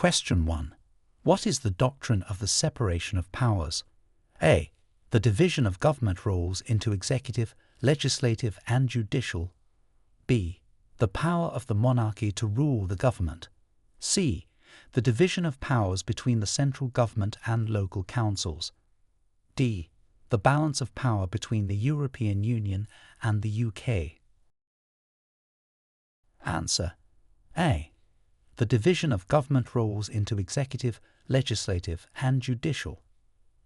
Question 1. What is the doctrine of the separation of powers? A. The division of government roles into executive, legislative and judicial. B. The power of the monarchy to rule the government. C. The division of powers between the central government and local councils. D. The balance of power between the European Union and the UK. Answer. A. The division of government roles into executive, legislative and judicial.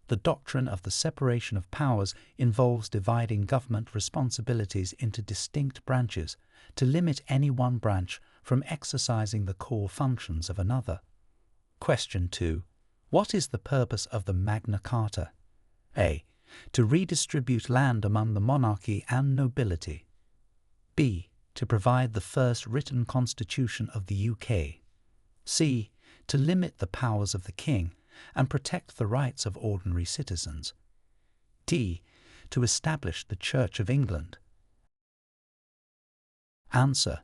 The doctrine of the separation of powers involves dividing government responsibilities into distinct branches to limit any one branch from exercising the core functions of another. Question 2. What is the purpose of the Magna Carta? A. To redistribute land among the monarchy and nobility. B. To provide the first written constitution of the UK. C. To limit the powers of the king and protect the rights of ordinary citizens. D. To establish the Church of England. Answer.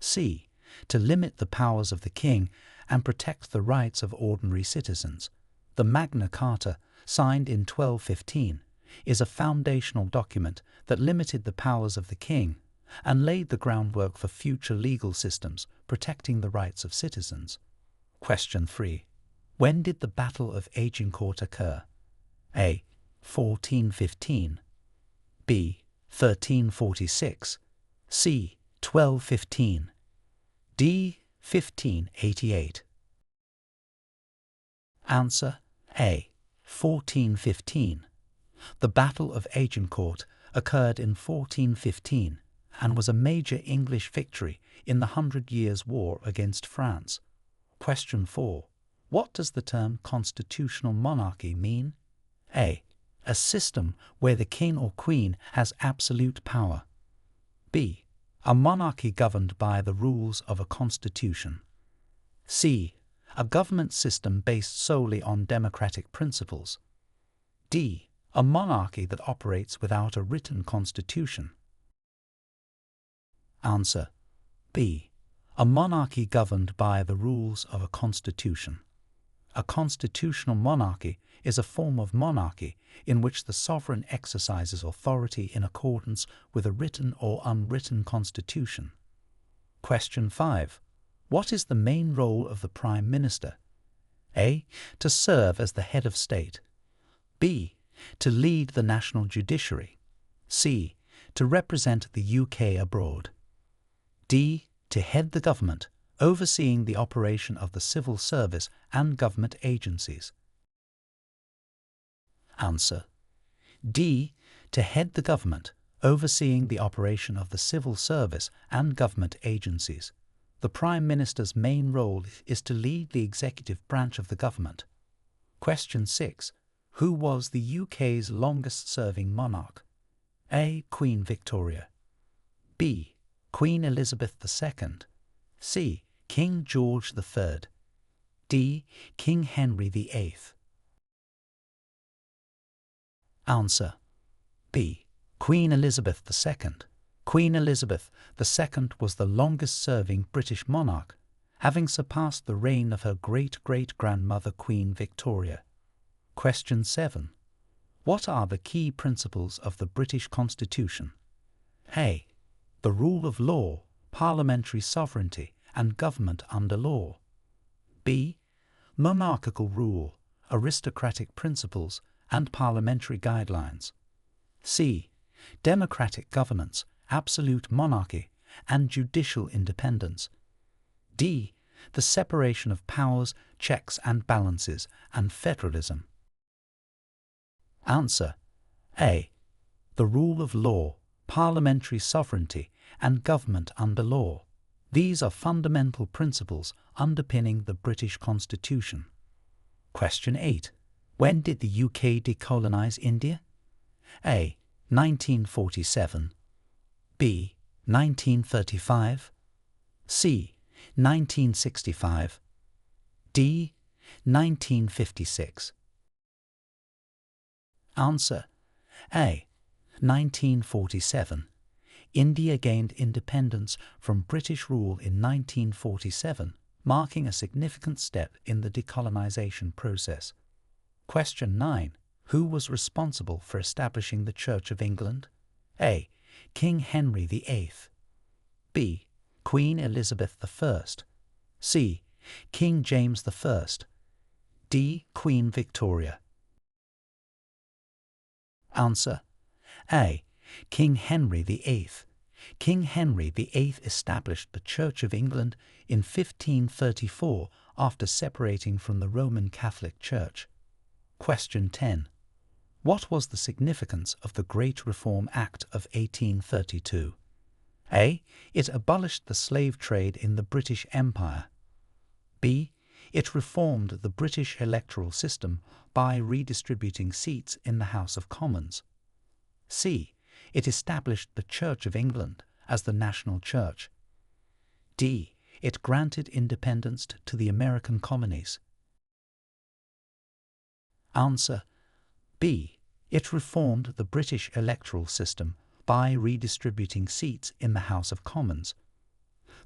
C. To limit the powers of the king and protect the rights of ordinary citizens. The Magna Carta, signed in 1215, is a foundational document that limited the powers of the king and laid the groundwork for future legal systems protecting the rights of citizens. Question 3. When did the Battle of Agincourt occur? A. 1415. B. 1346. C. 1215. D. 1588. Answer. A. 1415. The Battle of Agincourt occurred in 1415 and was a major English victory in the 100 Years' War against France. Question 4. What does the term constitutional monarchy mean? A. A system where the king or queen has absolute power. B. A monarchy governed by the rules of a constitution. C. A government system based solely on democratic principles. D. A monarchy that operates without a written constitution. Answer. B. A monarchy governed by the rules of a constitution. A constitutional monarchy is a form of monarchy in which the sovereign exercises authority in accordance with a written or unwritten constitution. Question 5. What is the main role of the Prime Minister? A. To serve as the head of state. B. To lead the national judiciary. C. To represent the UK abroad. D. To head the government, overseeing the operation of the civil service and government agencies. Answer. D. To head the government, overseeing the operation of the civil service and government agencies. The Prime Minister's main role is to lead the executive branch of the government. Question 6. Who was the UK's longest-serving monarch? A. Queen Victoria. B. Queen Elizabeth II. C. King George III. D. King Henry VIII. Answer. B. Queen Elizabeth II. Queen Elizabeth II was the longest-serving British monarch, having surpassed the reign of her great-great-grandmother Queen Victoria. Question 7. What are the key principles of the British Constitution? A. The rule of law, parliamentary sovereignty, and government under law. B. Monarchical rule, aristocratic principles, and parliamentary guidelines. C. Democratic governance, absolute monarchy, and judicial independence. D. The separation of powers, checks and balances, and federalism. Answer. A. The rule of law, parliamentary sovereignty, and government under law. These are fundamental principles underpinning the British Constitution. Question 8. When did the UK decolonise India? A. 1947. B. 1935. C. 1965. D. 1956. Answer. A. 1947. India gained independence from British rule in 1947 marking a significant step in the decolonization process. Question 9. Who was responsible for establishing the Church of England? A. King Henry VIII. B. Queen Elizabeth I. C. King James I. D. Queen Victoria. Answer: A. King Henry VIII. King Henry VIII established the Church of England in 1534 after separating from the Roman Catholic Church. Question 10. What was the significance of the Great Reform Act of 1832? A. It abolished the slave trade in the British Empire. B. It reformed the British electoral system by redistributing seats in the House of Commons. C. It established the Church of England as the national church. D. It granted independence to the American colonies. Answer: B. It reformed the British electoral system by redistributing seats in the House of Commons.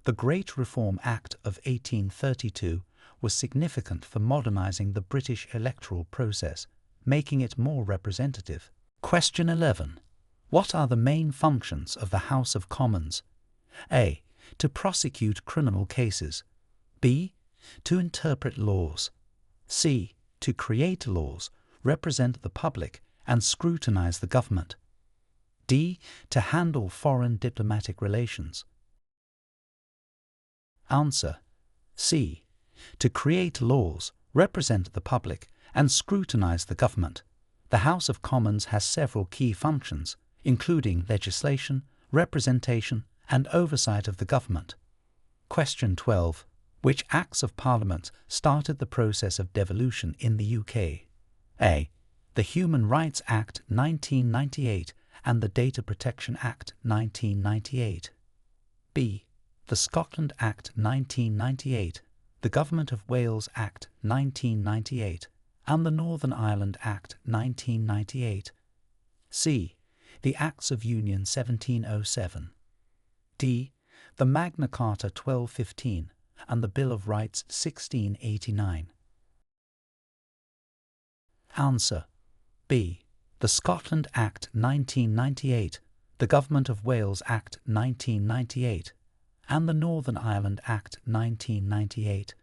The Great Reform Act of 1832 was significant for modernizing the British electoral process, making it more representative. Question 11. What are the main functions of the House of Commons? A. To prosecute criminal cases. B. To interpret laws. C. To create laws, represent the public, and scrutinize the government. D. To handle foreign diplomatic relations. Answer: C. To create laws, represent the public, and scrutinize the government. The House of Commons has several key functions, including legislation, representation, and oversight of the government. Question 12. Which Acts of Parliament started the process of devolution in the UK? A. The Human Rights Act 1998 and the Data Protection Act 1998. B. The Scotland Act 1998, the Government of Wales Act 1998, and the Northern Ireland Act 1998. C. The Acts of Union 1707. D. The Magna Carta 1215 and the Bill of Rights 1689. Answer: B. The Scotland Act 1998, the Government of Wales Act 1998, and the Northern Ireland Act 1998.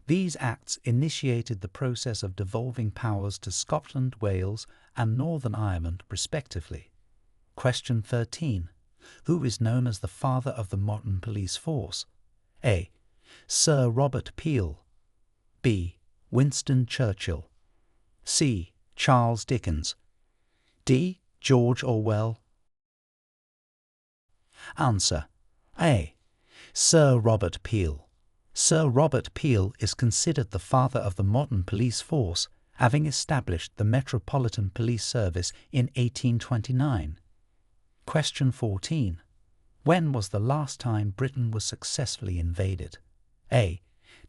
These acts initiated the process of devolving powers to Scotland, Wales, and Northern Ireland respectively. Question 13. Who is known as the father of the modern police force? A. Sir Robert Peel. B. Winston Churchill. C. Charles Dickens. D. George Orwell. Answer: A. Sir Robert Peel. Sir Robert Peel is considered the father of the modern police force, having established the Metropolitan Police Service in 1829. Question 14. When was the last time Britain was successfully invaded? A.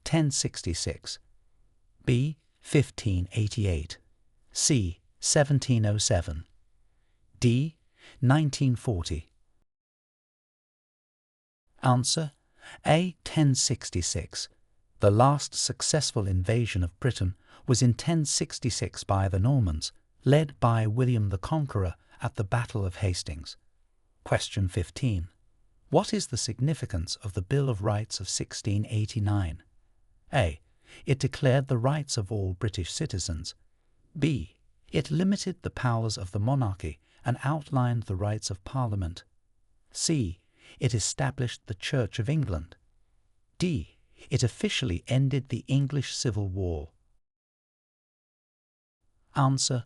1066. B. 1588. C. 1707. D. 1940. Answer: A. 1066. The last successful invasion of Britain was in 1066 by the Normans, led by William the Conqueror at the Battle of Hastings. Question 15. What is the significance of the Bill of Rights of 1689? A. It declared the rights of all British citizens. B. It limited the powers of the monarchy and outlined the rights of Parliament. C. It established the Church of England. D. It officially ended the English Civil War. Answer: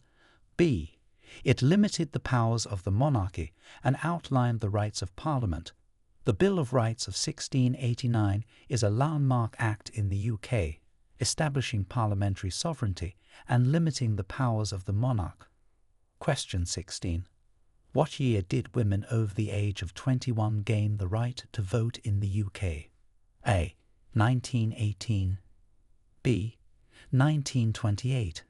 B. It limited the powers of the monarchy and outlined the rights of Parliament. The Bill of Rights of 1689 is a landmark act in the UK, establishing parliamentary sovereignty and limiting the powers of the monarch. Question 16. What year did women over the age of 21 gain the right to vote in the UK? A. 1918. B. 1928.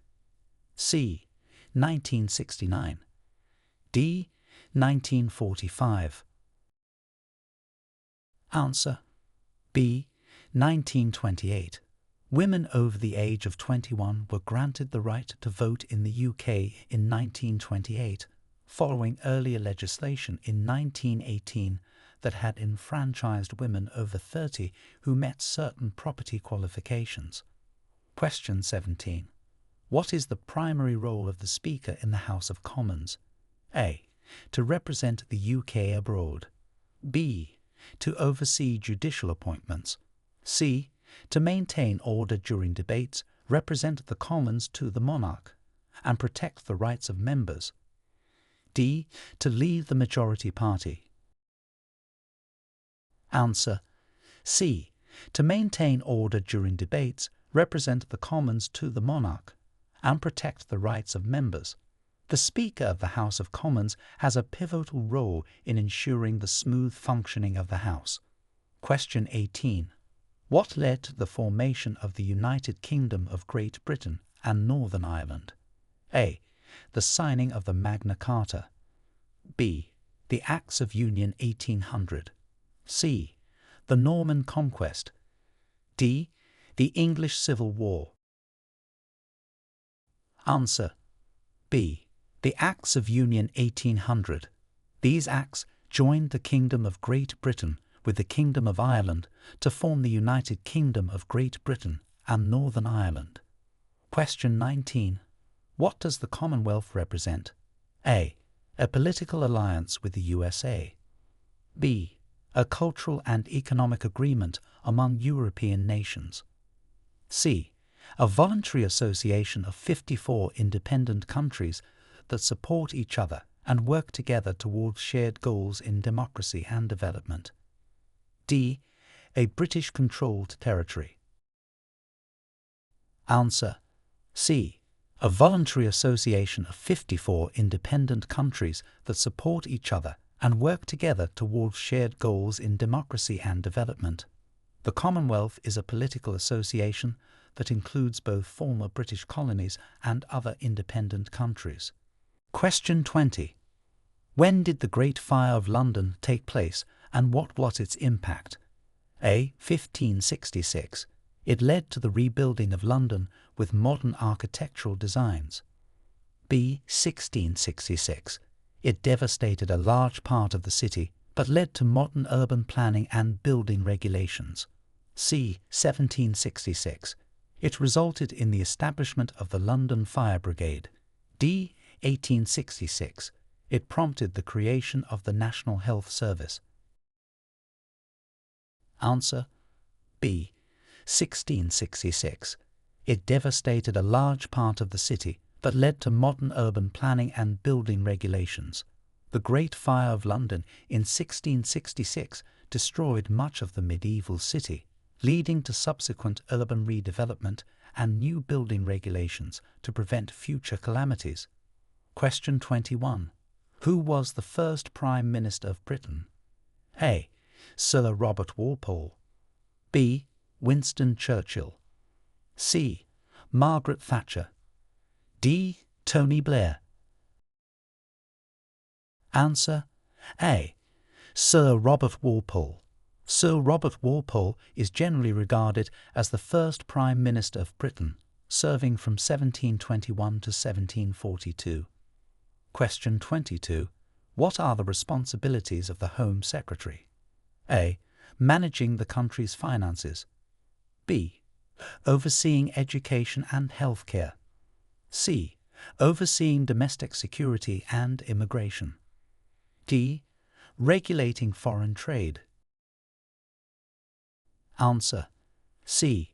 C. 1969. D. 1945. Answer: B. 1928. Women over the age of 21 were granted the right to vote in the UK in 1928, following earlier legislation in 1918 that had enfranchised women over 30 who met certain property qualifications. Question 17. What is the primary role of the Speaker in the House of Commons? A. To represent the UK abroad. B. To oversee judicial appointments. C. To maintain order during debates, represent the Commons to the monarch, and protect the rights of members. D. To lead the majority party. Answer. C. To maintain order during debates, represent the Commons to the monarch, and protect the rights of members. The Speaker of the House of Commons has a pivotal role in ensuring the smooth functioning of the House. Question 18. What led to the formation of the United Kingdom of Great Britain and Northern Ireland? A. The signing of the Magna Carta. B. The Acts of Union 1800. C. The Norman Conquest. D. The English Civil War. Answer. B. The Acts of Union 1800. These acts joined the Kingdom of Great Britain with the Kingdom of Ireland to form the United Kingdom of Great Britain and Northern Ireland. Question 19. What does the Commonwealth represent? A. A political alliance with the USA. B. A cultural and economic agreement among European nations. C. A voluntary association of 54 independent countries that support each other and work together towards shared goals in democracy and development. D. A British-controlled territory. Answer. C. A voluntary association of 54 independent countries that support each other and work together towards shared goals in democracy and development. The Commonwealth is a political association that includes both former British colonies and other independent countries. Question 20. When did the Great Fire of London take place and what was its impact? A. 1566. It led to the rebuilding of London with modern architectural designs. B. 1666. It devastated a large part of the city but led to modern urban planning and building regulations. C. 1766. It resulted in the establishment of the London Fire Brigade. D. 1866. It prompted the creation of the National Health Service. Answer. B. 1666. It devastated a large part of the city but led to modern urban planning and building regulations. The Great Fire of London in 1666 destroyed much of the medieval city, leading to subsequent urban redevelopment and new building regulations to prevent future calamities. Question 21. Who was the first Prime Minister of Britain? A. Sir Robert Walpole. B. Winston Churchill. C. Margaret Thatcher. D. Tony Blair. Answer. A. Sir Robert Walpole. Sir Robert Walpole is generally regarded as the first Prime Minister of Britain, serving from 1721 to 1742. Question 22. What are the responsibilities of the Home Secretary? A. Managing the country's finances. B. Overseeing education and health care. C. Overseeing domestic security and immigration. D. Regulating foreign trade. Answer. C.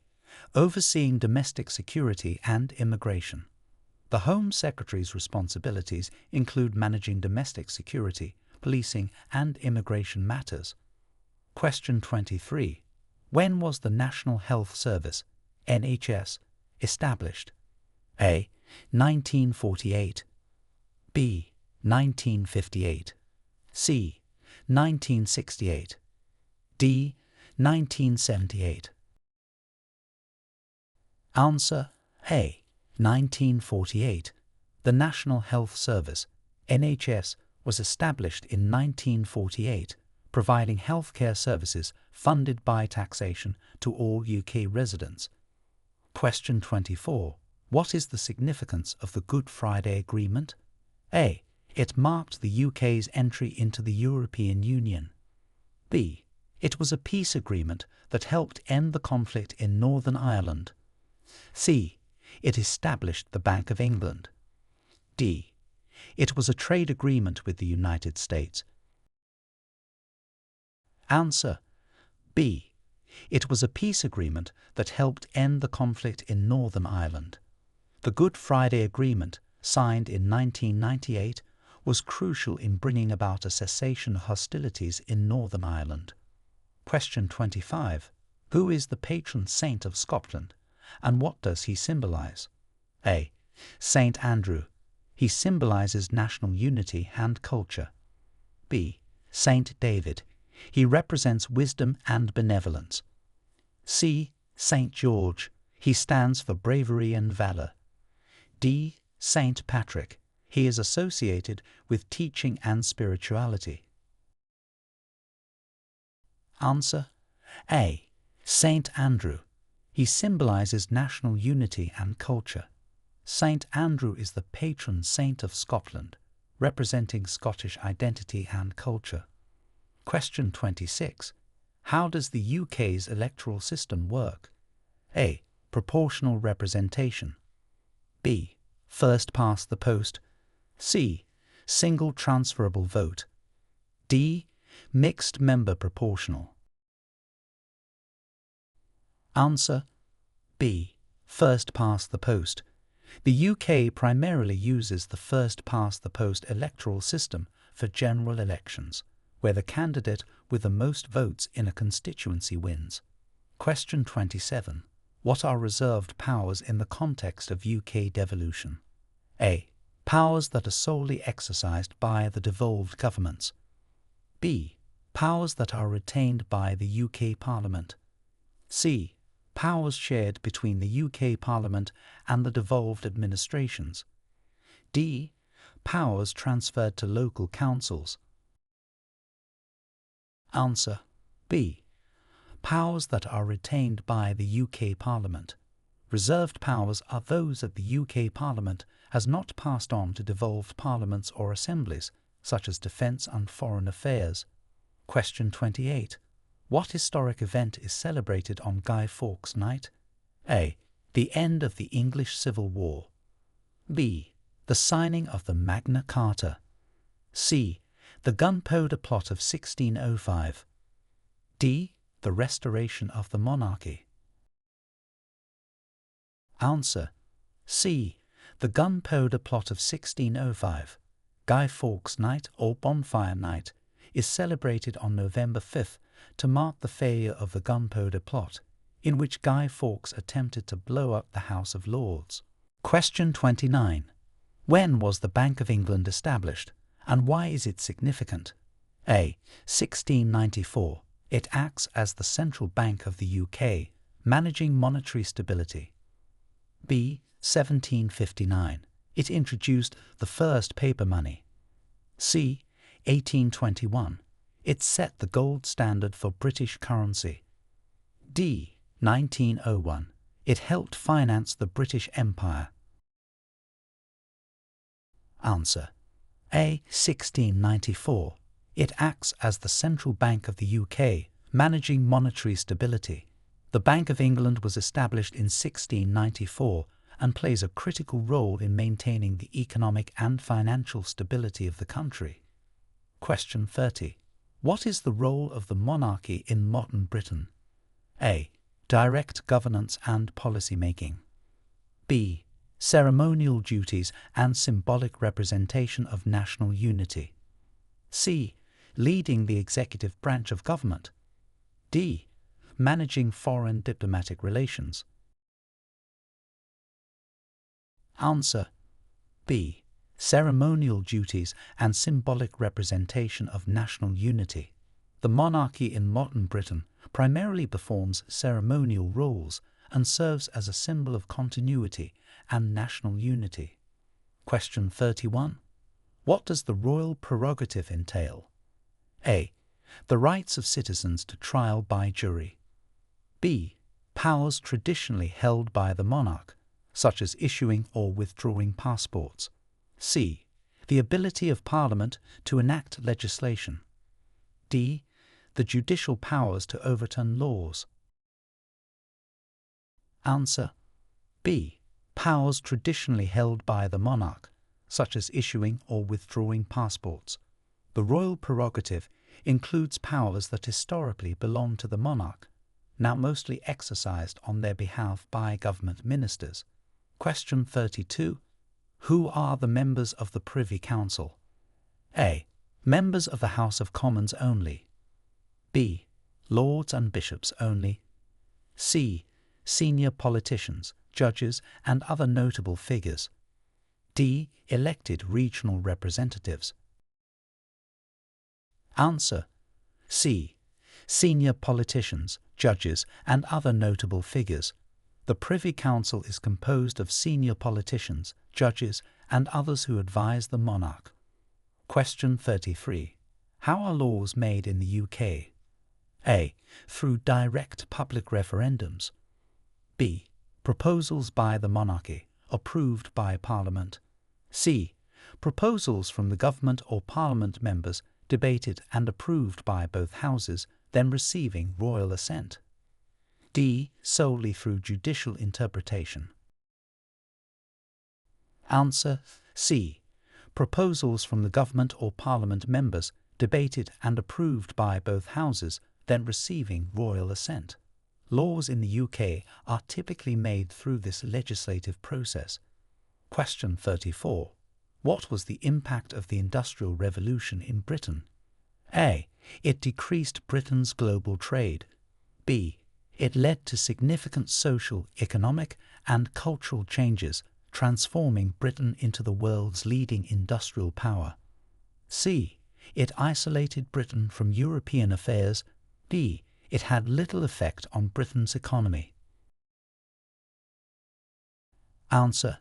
Overseeing domestic security and immigration. The Home Secretary's responsibilities include managing domestic security, policing, and immigration matters. Question 23. When was the National Health Service, NHS, established? A. 1948. B. 1958. C. 1968. D. 1978. Answer. A. 1948. The National Health Service, NHS, was established in 1948 providing healthcare services funded by taxation to all UK residents. Question 24. What is the significance of the Good Friday Agreement? A. It marked the UK's entry into the European Union. B. It was a peace agreement that helped end the conflict in Northern Ireland. C. It established the Bank of England. D. It was a trade agreement with the United States. Answer: B. It was a peace agreement that helped end the conflict in Northern Ireland. The Good Friday Agreement, signed in 1998, was crucial in bringing about a cessation of hostilities in Northern Ireland. Question 25. Who is the patron saint of Scotland, and what does he symbolize? A. Saint Andrew. He symbolizes national unity and culture. B. Saint David. He represents wisdom and benevolence. C. Saint George. He stands for bravery and valor. D. Saint Patrick. He is associated with teaching and spirituality. Answer: A. Saint Andrew. He symbolizes national unity and culture. Saint Andrew is the patron saint of Scotland, representing Scottish identity and culture. Question 26. How does the UK's electoral system work? A. Proportional representation. B. First past the post. C. Single transferable vote. D. Mixed member proportional. Answer: B. First past the post. The UK primarily uses the first past the post electoral system for general elections, where the candidate with the most votes in a constituency wins. Question 27. What are reserved powers in the context of UK devolution? A. Powers that are solely exercised by the devolved governments. B. Powers that are retained by the UK Parliament. C. Powers shared between the UK Parliament and the devolved administrations. D. Powers transferred to local councils. Answer: B. Powers that are retained by the UK Parliament. Reserved powers are those that the UK Parliament has not passed on to devolved parliaments or assemblies, such as defence and foreign affairs. Question 28. What historic event is celebrated on Guy Fawkes Night? A. The end of the English Civil War. B. The signing of the Magna Carta. C. The Gunpowder Plot of 1605. D. The restoration of the monarchy. Answer: C. The Gunpowder Plot of 1605. Guy Fawkes Night, or Bonfire Night, is celebrated on November 5th to mark the failure of the Gunpowder Plot, in which Guy Fawkes attempted to blow up the House of Lords. Question 29. When was the Bank of England established, and why is it significant? A. 1694. It acts as the central bank of the UK, managing monetary stability. B. 1759. It introduced the first paper money. C. 1821. It set the gold standard for British currency. D. 1901. It helped finance the British Empire. Answer: A. 1694. It acts as the central bank of the UK, managing monetary stability. The Bank of England was established in 1694 and plays a critical role in maintaining the economic and financial stability of the country. Question 30. What is the role of the monarchy in modern Britain? A. Direct governance and policy making. B. Ceremonial duties and symbolic representation of national unity. C. Leading the executive branch of government. D. Managing foreign diplomatic relations. Answer: B. Ceremonial duties and symbolic representation of national unity. The monarchy in modern Britain primarily performs ceremonial roles and serves as a symbol of continuity and national unity. Question 31. What does the royal prerogative entail? A. The rights of citizens to trial by jury. B. Powers traditionally held by the monarch, such as issuing or withdrawing passports. C. The ability of Parliament to enact legislation. D. The judicial powers to overturn laws. Answer: B. Powers traditionally held by the monarch, such as issuing or withdrawing passports. The royal prerogative includes powers that historically belonged to the monarch, now mostly exercised on their behalf by government ministers. Question 32. Who are the members of the Privy Council? A. Members of the House of Commons only. B. Lords and bishops only. C. Senior politicians, judges, and other notable figures. D. Elected regional representatives. Answer: C. Senior politicians, judges, and other notable figures. The Privy Council is composed of senior politicians, judges, and others who advise the monarch. Question 33. How are laws made in the UK? A. Through direct public referendums. B. Proposals by the monarchy, approved by Parliament. C. Proposals from the government or Parliament members, debated and approved by both houses, then receiving royal assent. D. Solely through judicial interpretation. Answer: C. Proposals from the government or Parliament members, debated and approved by both houses, then receiving royal assent. Laws in the UK are typically made through this legislative process. Question 34. What was the impact of the Industrial Revolution in Britain? A. It decreased Britain's global trade. B. It led to significant social, economic, and cultural changes, transforming Britain into the world's leading industrial power. C. It isolated Britain from European affairs. D. It had little effect on Britain's economy. Answer: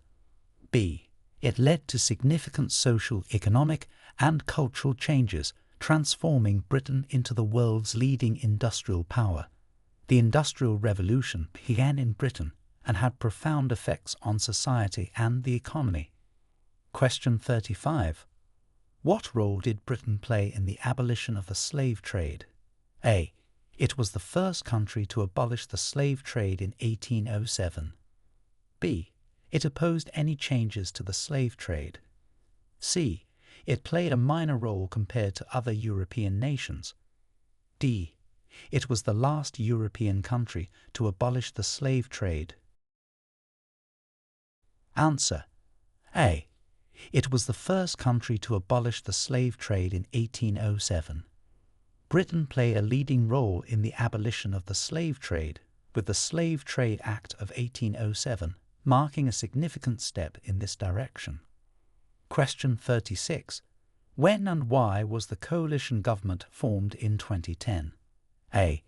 B. It led to significant social, economic, and cultural changes, transforming Britain into the world's leading industrial power. The Industrial Revolution began in Britain and had profound effects on society and the economy. Question 35. What role did Britain play in the abolition of the slave trade? A. It was the first country to abolish the slave trade in 1807. B. It opposed any changes to the slave trade. C. It played a minor role compared to other European nations. D. It was the last European country to abolish the slave trade. Answer: A. It was the first country to abolish the slave trade in 1807. Britain played a leading role in the abolition of the slave trade, with the Slave Trade Act of 1807 marking a significant step in this direction. Question 36. When and why was the coalition government formed in 2010? A.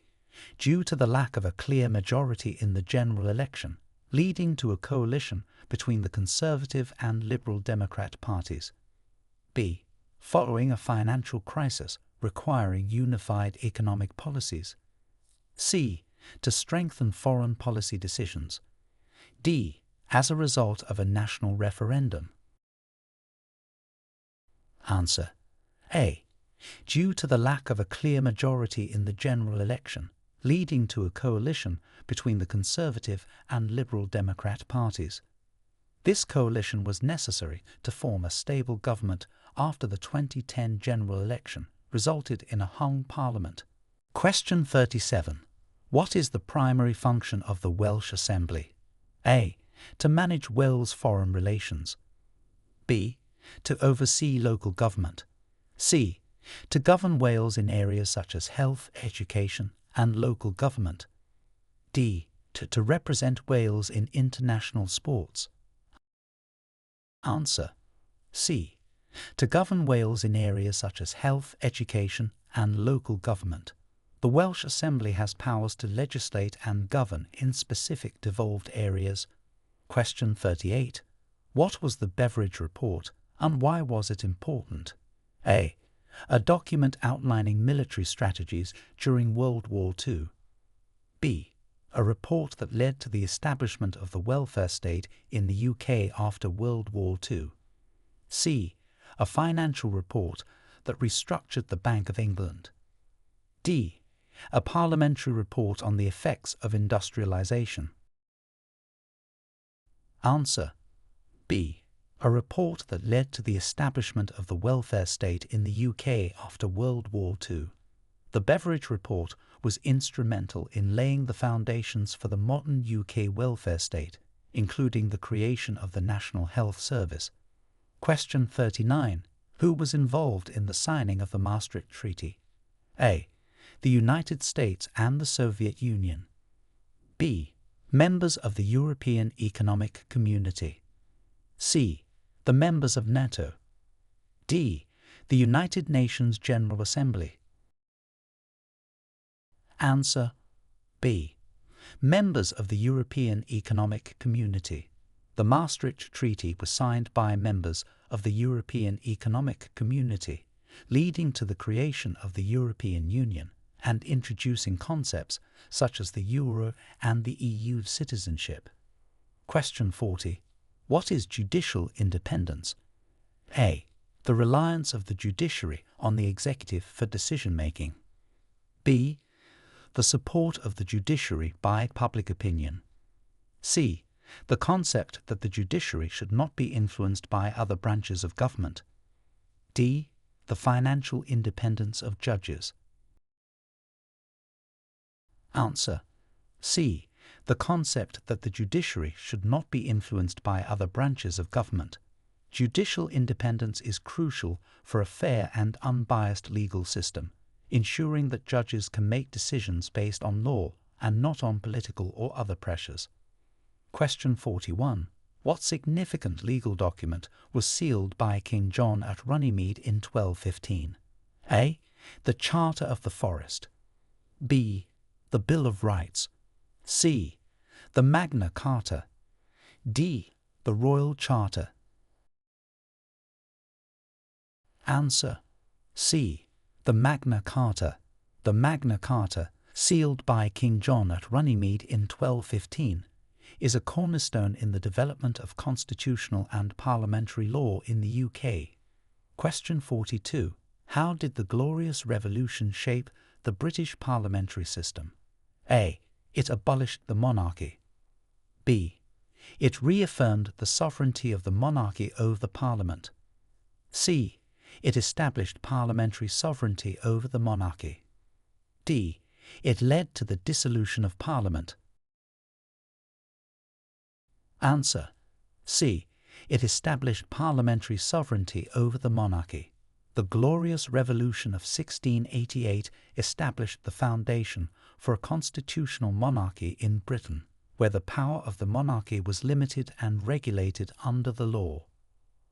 Due to the lack of a clear majority in the general election, leading to a coalition between the Conservative and Liberal Democrat parties. B. Following a financial crisis requiring unified economic policies. C. To strengthen foreign policy decisions. D. As a result of a national referendum. Answer: A. Due to the lack of a clear majority in the general election, leading to a coalition between the Conservative and Liberal Democrat parties. This coalition was necessary to form a stable government after the 2010 general election resulted in a hung parliament. Question 37. What is the primary function of the Welsh Assembly? A. To manage Wales' foreign relations. B. To oversee local government. C. To govern Wales in areas such as health, education, and local government. D. To represent Wales in international sports. Answer: C. To govern Wales in areas such as health, education, and local government. The Welsh Assembly has powers to legislate and govern in specific devolved areas. Question 38. What was the Beveridge Report and why was it important? A. A document outlining military strategies during World War II. B. A report that led to the establishment of the welfare state in the UK after World War II. C. A financial report that restructured the Bank of England. D. A parliamentary report on the effects of industrialisation. Answer: B. A report that led to the establishment of the welfare state in the UK after World War II. The Beveridge Report was instrumental in laying the foundations for the modern UK welfare state, including the creation of the National Health Service. Question 39. Who was involved in the signing of the Maastricht Treaty? A. The United States and the Soviet Union. B. Members of the European Economic Community. C. The members of NATO. D. The United Nations General Assembly. Answer: B. Members of the European Economic Community. The Maastricht Treaty was signed by members of the European Economic Community, leading to the creation of the European Union and introducing concepts such as the euro and the EU citizenship. Question 40. What is judicial independence? A. The reliance of the judiciary on the executive for decision-making. B. The support of the judiciary by public opinion. C. The concept that the judiciary should not be influenced by other branches of government. D. The financial independence of judges. Answer: C. The concept that the judiciary should not be influenced by other branches of government. Judicial independence is crucial for a fair and unbiased legal system, ensuring that judges can make decisions based on law and not on political or other pressures. Question 41. What significant legal document was sealed by King John at Runnymede in 1215? A. The Charter of the Forest. B. The Bill of Rights. C. The Magna Carta. D. The Royal Charter. Answer: C. The Magna Carta. The Magna Carta, sealed by King John at Runnymede in 1215, is a cornerstone in the development of constitutional and parliamentary law in the UK. Question 42. How did the Glorious Revolution shape the British parliamentary system? A. It abolished the monarchy. B. It reaffirmed the sovereignty of the monarchy over the Parliament. C. It established parliamentary sovereignty over the monarchy. D. It led to the dissolution of Parliament. Answer: C. It established parliamentary sovereignty over the monarchy. The Glorious Revolution of 1688 established the foundation for a constitutional monarchy in Britain, where the power of the monarchy was limited and regulated under the law.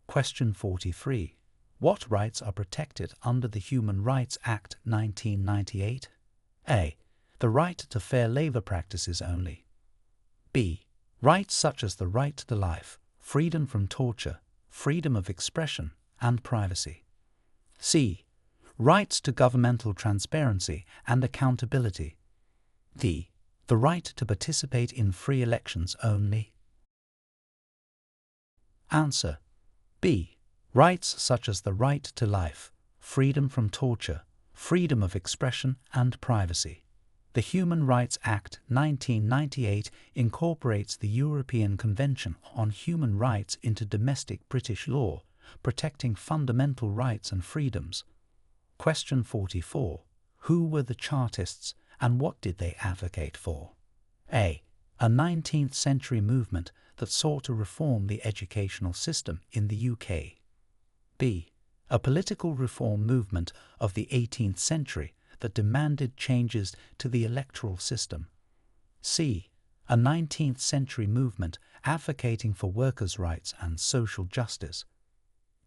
Question 43. What rights are protected under the Human Rights Act 1998? A. The right to fair labour practices only. B. Rights such as the right to life, freedom from torture, freedom of expression, and privacy. C. Rights to governmental transparency and accountability. D. The right to participate in free elections only. Answer: B. Rights such as the right to life, freedom from torture, freedom of expression, and privacy. The Human Rights Act 1998 incorporates the European Convention on Human Rights into domestic British law, protecting fundamental rights and freedoms. Question 44. Who were the Chartists and what did they advocate for? A. A 19th century movement that sought to reform the educational system in the UK. B. A political reform movement of the 18th century that demanded changes to the electoral system. C. A 19th century movement advocating for workers' rights and social justice.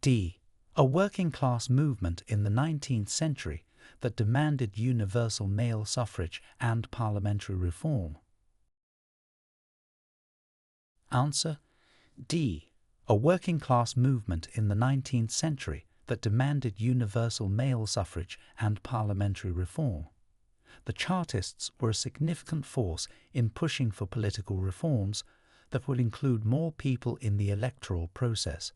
D. A working-class movement in the 19th century that demanded universal male suffrage and parliamentary reform. Answer: D. A working-class movement in the 19th century that demanded universal male suffrage and parliamentary reform. The Chartists were a significant force in pushing for political reforms that would include more people in the electoral process.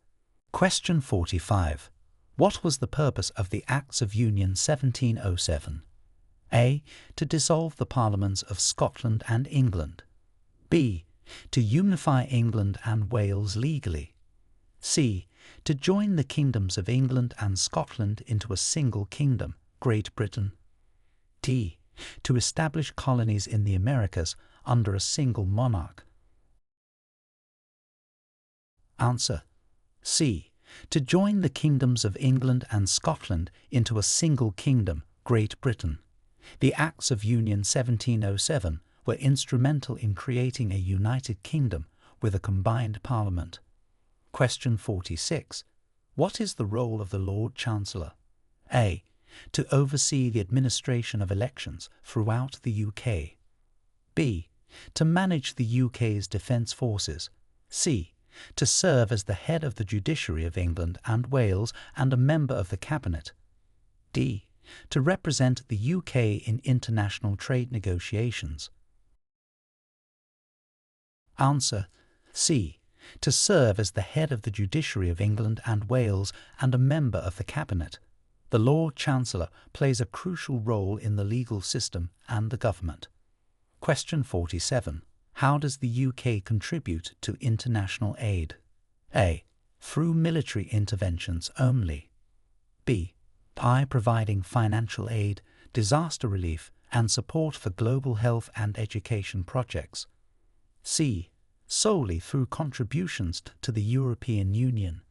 Question 45. What was the purpose of the Acts of Union 1707? A. To dissolve the Parliaments of Scotland and England. B. To unify England and Wales legally. C. To join the kingdoms of England and Scotland into a single kingdom, Great Britain. D. To establish colonies in the Americas under a single monarch. Answer. C. To join the kingdoms of England and Scotland into a single kingdom, Great Britain. The Acts of Union 1707 were instrumental in creating a united kingdom with a combined parliament. Question 46. What is the role of the Lord Chancellor? A. To oversee the administration of elections throughout the UK. B. To manage the UK's defence forces. C. To serve as the head of the judiciary of England and Wales and a member of the Cabinet. D. To represent the UK in international trade negotiations. Answer. C. To serve as the head of the judiciary of England and Wales and a member of the Cabinet. The Lord Chancellor plays a crucial role in the legal system and the government. Question 47. How does the UK contribute to international aid? A. Through military interventions only. B. By providing financial aid, disaster relief, and support for global health and education projects. C. Solely through contributions to the European Union.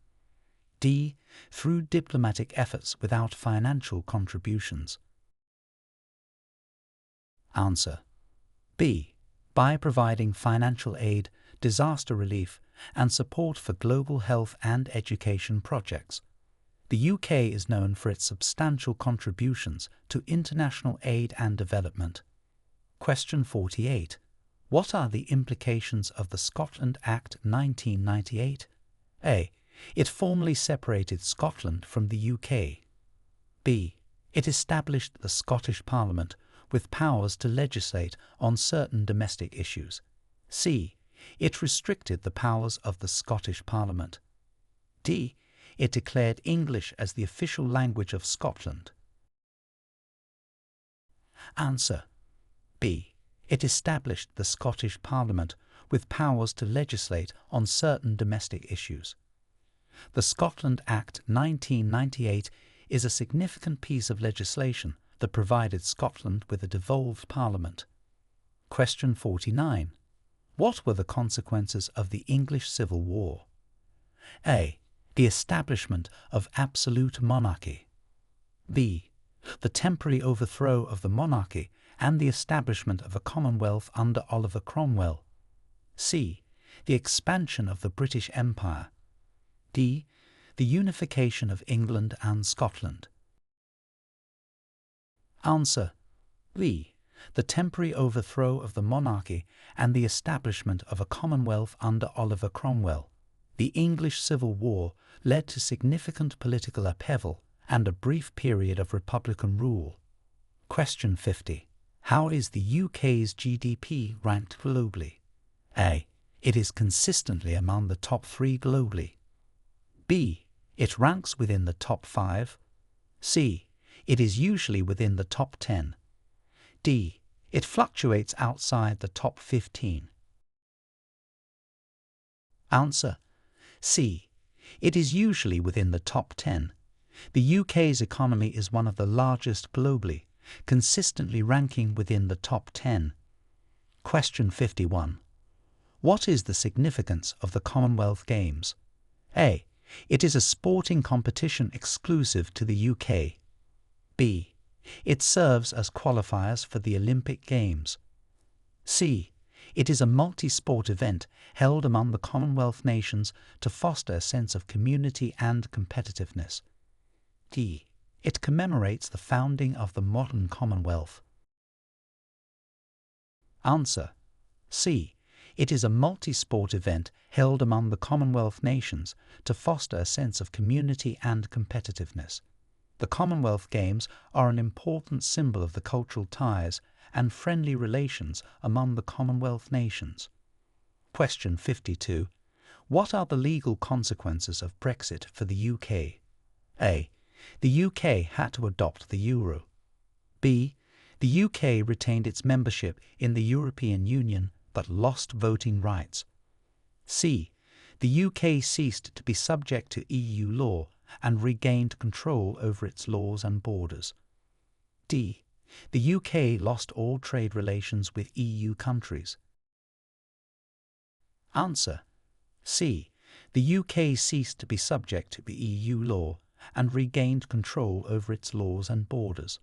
D. Through diplomatic efforts without financial contributions. Answer. B. By providing financial aid, disaster relief, and support for global health and education projects. The UK is known for its substantial contributions to international aid and development. Question 48. What are the implications of the Scotland Act 1998? A. It formally separated Scotland from the UK. B. It established the Scottish Parliament with powers to legislate on certain domestic issues. C. It restricted the powers of the Scottish Parliament. D. It declared English as the official language of Scotland. Answer. B. It established the Scottish Parliament with powers to legislate on certain domestic issues. The Scotland Act 1998 is a significant piece of legislation that provided Scotland with a devolved parliament. Question 49. What were the consequences of the English Civil War? A. The establishment of absolute monarchy. B. The temporary overthrow of the monarchy and the establishment of a Commonwealth under Oliver Cromwell. C. The expansion of the British Empire. D. The unification of England and Scotland. Answer. B. The temporary overthrow of the monarchy and the establishment of a Commonwealth under Oliver Cromwell. The English Civil War led to significant political upheaval and a brief period of republican rule. Question 50. How is the UK's GDP ranked globally? A. It is consistently among the top 3 globally. B. It ranks within the top 5. C. It is usually within the top 10. D. It fluctuates outside the top 15. Answer. C. It is usually within the top 10. The UK's economy is one of the largest globally, consistently ranking within the top 10. Question 51. What is the significance of the Commonwealth Games? A. It is a sporting competition exclusive to the UK. B. It serves as qualifiers for the Olympic Games. C. It is a multi-sport event held among the Commonwealth nations to foster a sense of community and competitiveness. D. It commemorates the founding of the modern Commonwealth. Answer. C. It is a multi-sport event held among the Commonwealth nations to foster a sense of community and competitiveness. The Commonwealth Games are an important symbol of the cultural ties and friendly relations among the Commonwealth nations. Question 52. What are the legal consequences of Brexit for the UK? A. The UK had to adopt the euro. B. The UK retained its membership in the European Union but lost voting rights. C. The UK ceased to be subject to EU law and regained control over its laws and borders. D. The UK lost all trade relations with EU countries. Answer. C. The UK ceased to be subject to the EU law and regained control over its laws and borders.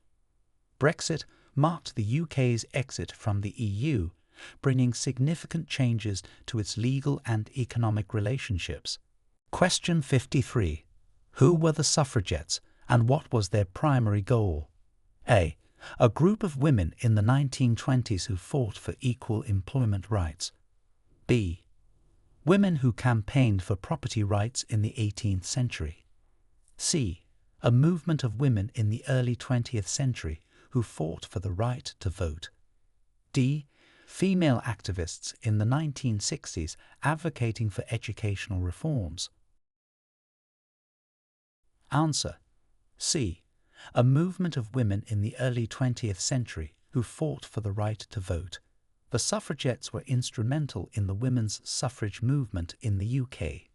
Brexit marked the UK's exit from the EU, bringing significant changes to its legal and economic relationships. Question 53. Who were the suffragettes and what was their primary goal? A. A group of women in the 1920s who fought for equal employment rights. B. Women who campaigned for property rights in the 18th century. C. A movement of women in the early 20th century who fought for the right to vote. D. Female activists in the 1960s advocating for educational reforms. Answer. C. A movement of women in the early 20th century who fought for the right to vote. The suffragettes were instrumental in the women's suffrage movement in the UK.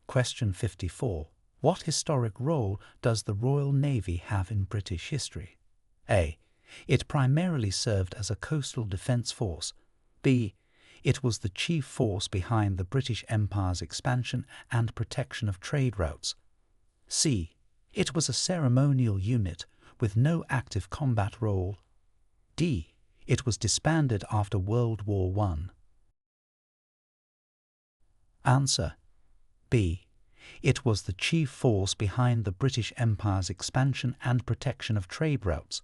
Question 54. What historic role does the Royal Navy have in British history? A. It primarily served as a coastal defence force. B. It was the chief force behind the British Empire's expansion and protection of trade routes. C. It was a ceremonial unit with no active combat role. D. It was disbanded after World War I. Answer. B. It was the chief force behind the British Empire's expansion and protection of trade routes.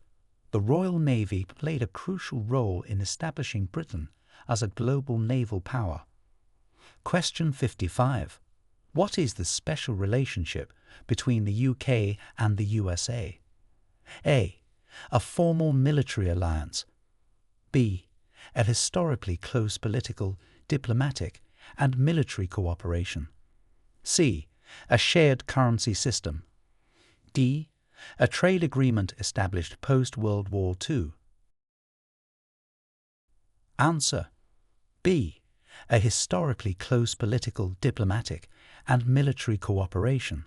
The Royal Navy played a crucial role in establishing Britain as a global naval power. Question 55. What is the special relationship between the UK and the USA? A. A formal military alliance. B. A historically close political, diplomatic, and military cooperation. C. A shared currency system. D. A trade agreement established post-World War II. Answer. B. A historically close political, diplomatic, and military cooperation.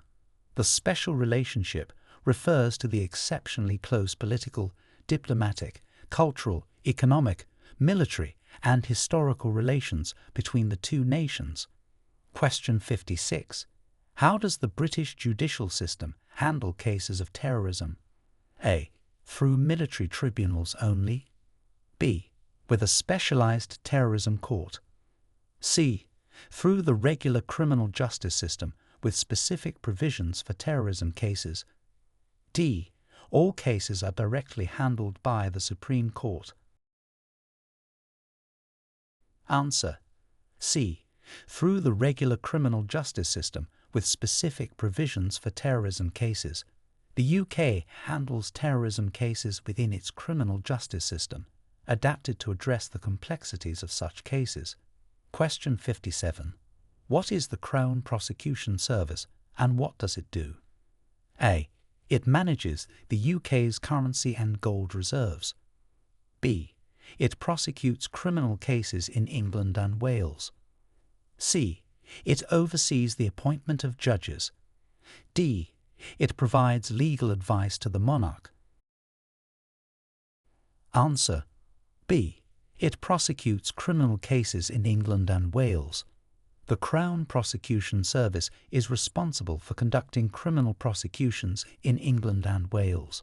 The special relationship refers to the exceptionally close political, diplomatic, cultural, economic, military, and historical relations between the two nations. Question 56. How does the British judicial system handle cases of terrorism? A. Through military tribunals only. B. With a specialized terrorism court. C. Through the regular criminal justice system with specific provisions for terrorism cases. D. All cases are directly handled by the Supreme Court. Answer. C. Through the regular criminal justice system with specific provisions for terrorism cases. The UK handles terrorism cases within its criminal justice system, adapted to address the complexities of such cases. Question 57. What is the Crown Prosecution Service and what does it do? A. It manages the UK's currency and gold reserves. B. It prosecutes criminal cases in England and Wales. C. It oversees the appointment of judges. D. It provides legal advice to the monarch. Answer. B. It prosecutes criminal cases in England and Wales. The Crown Prosecution Service is responsible for conducting criminal prosecutions in England and Wales.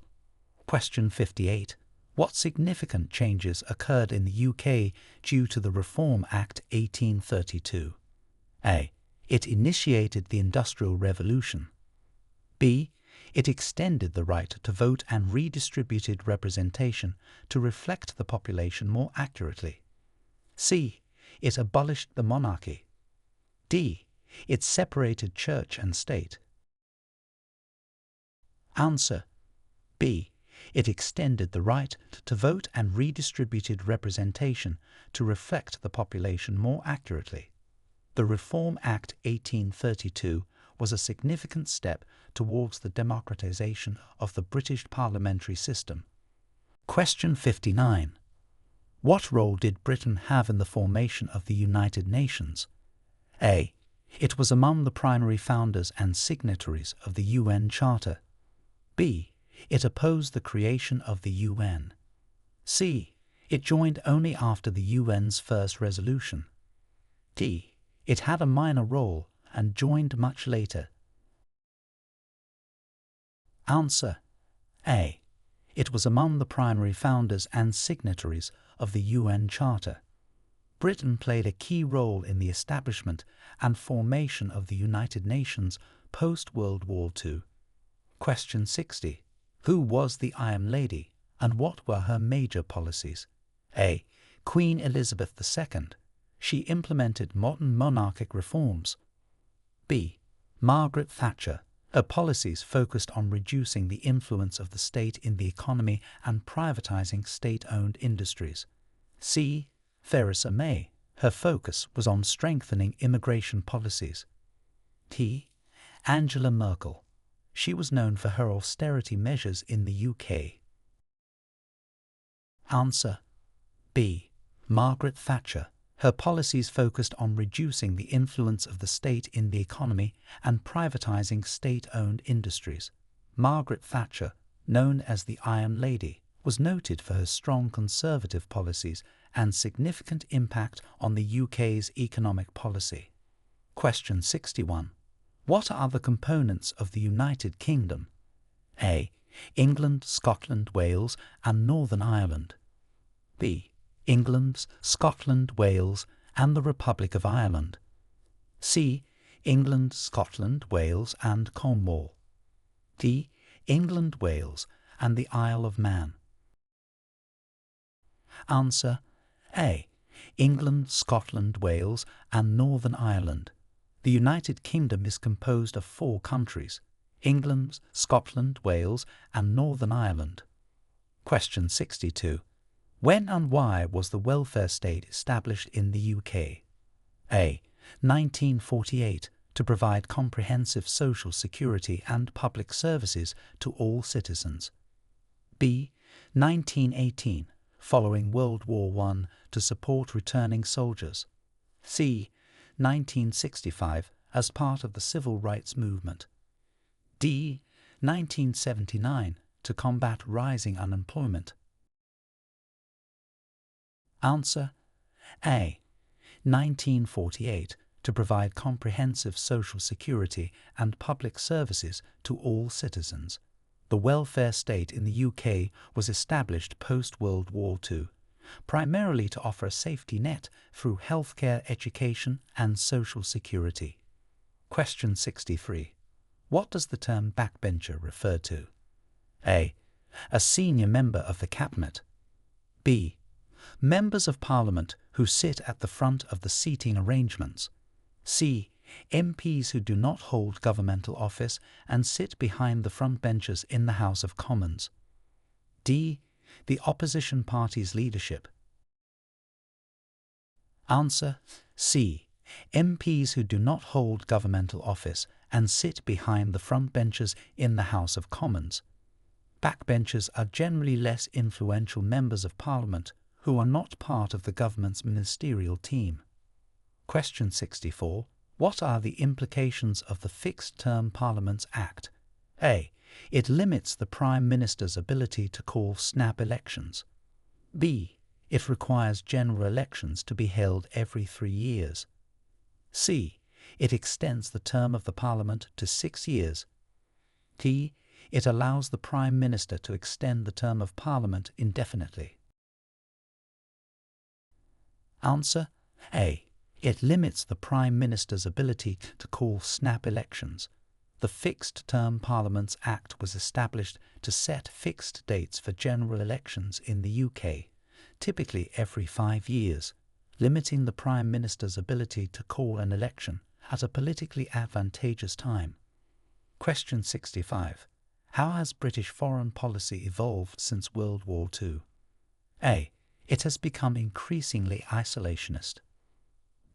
Question 58. What significant changes occurred in the UK due to the Reform Act 1832? A. It initiated the Industrial Revolution. B. It extended the right to vote and redistributed representation to reflect the population more accurately. C. It abolished the monarchy. D. It separated church and state. Answer B. It extended the right to vote and redistributed representation to reflect the population more accurately. The Reform Act 1832 was a significant step towards the democratization of the British parliamentary system. Question 59. What role did Britain have in the formation of the United Nations? A. It was among the primary founders and signatories of the UN Charter. B. It opposed the creation of the UN. C. It joined only after the UN's first resolution. D. It had a minor role and joined much later. Answer A. It was among the primary founders and signatories of the UN Charter. Britain played a key role in the establishment and formation of the United Nations post-World War II. Question 60. Who was the Iron Lady, and what were her major policies? A. Queen Elizabeth II. She implemented modern monarchic reforms. B. Margaret Thatcher. Her policies focused on reducing the influence of the state in the economy and privatizing state-owned industries. C. Theresa May. Her focus was on strengthening immigration policies. D. Angela Merkel. She was known for her austerity measures in the UK. Answer B. Margaret Thatcher. Her policies focused on reducing the influence of the state in the economy and privatizing state-owned industries. Margaret Thatcher, known as the Iron Lady, was noted for her strong conservative policies and significant impact on the UK's economic policy. Question 61. What are the components of the United Kingdom? A. England, Scotland, Wales, and Northern Ireland. B. England, Scotland, Wales, and the Republic of Ireland. C. England, Scotland, Wales, and Cornwall. D. England, Wales, and the Isle of Man. Answer A. England, Scotland, Wales, and Northern Ireland. The United Kingdom is composed of 4 countries: England, Scotland, Wales, and Northern Ireland. Question 62. When and why was the welfare state established in the UK? A. 1948, to provide comprehensive social security and public services to all citizens. B. 1918, following World War I, to support returning soldiers. C. 1965, as part of the Civil Rights Movement. D. 1979, to combat rising unemployment. Answer A. 1948, to provide comprehensive social security and public services to all citizens. The welfare state in the UK was established post-World War II, primarily to offer a safety net through healthcare, education, and social security. Question 63. What does the term backbencher refer to? A. A senior member of the cabinet. B. Members of Parliament who sit at the front of the seating arrangements. C. MPs who do not hold governmental office and sit behind the front benches in the House of Commons. D. The opposition party's leadership. Answer C. MPs who do not hold governmental office and sit behind the front benches in the House of Commons. Backbenchers are generally less influential members of Parliament who are not part of the government's ministerial team. Question 64. What are the implications of the Fixed-Term Parliaments Act? A. It limits the Prime Minister's ability to call snap elections. B. It requires general elections to be held every 3 years. C. It extends the term of the Parliament to 6 years. D. It allows the Prime Minister to extend the term of Parliament indefinitely. Answer A. It limits the Prime Minister's ability to call snap elections. The Fixed-Term Parliaments Act was established to set fixed dates for general elections in the UK, typically every 5 years. limiting the Prime Minister's ability to call an election at a politically advantageous time. Question 65. How has British foreign policy evolved since World War II? A. It has become increasingly isolationist.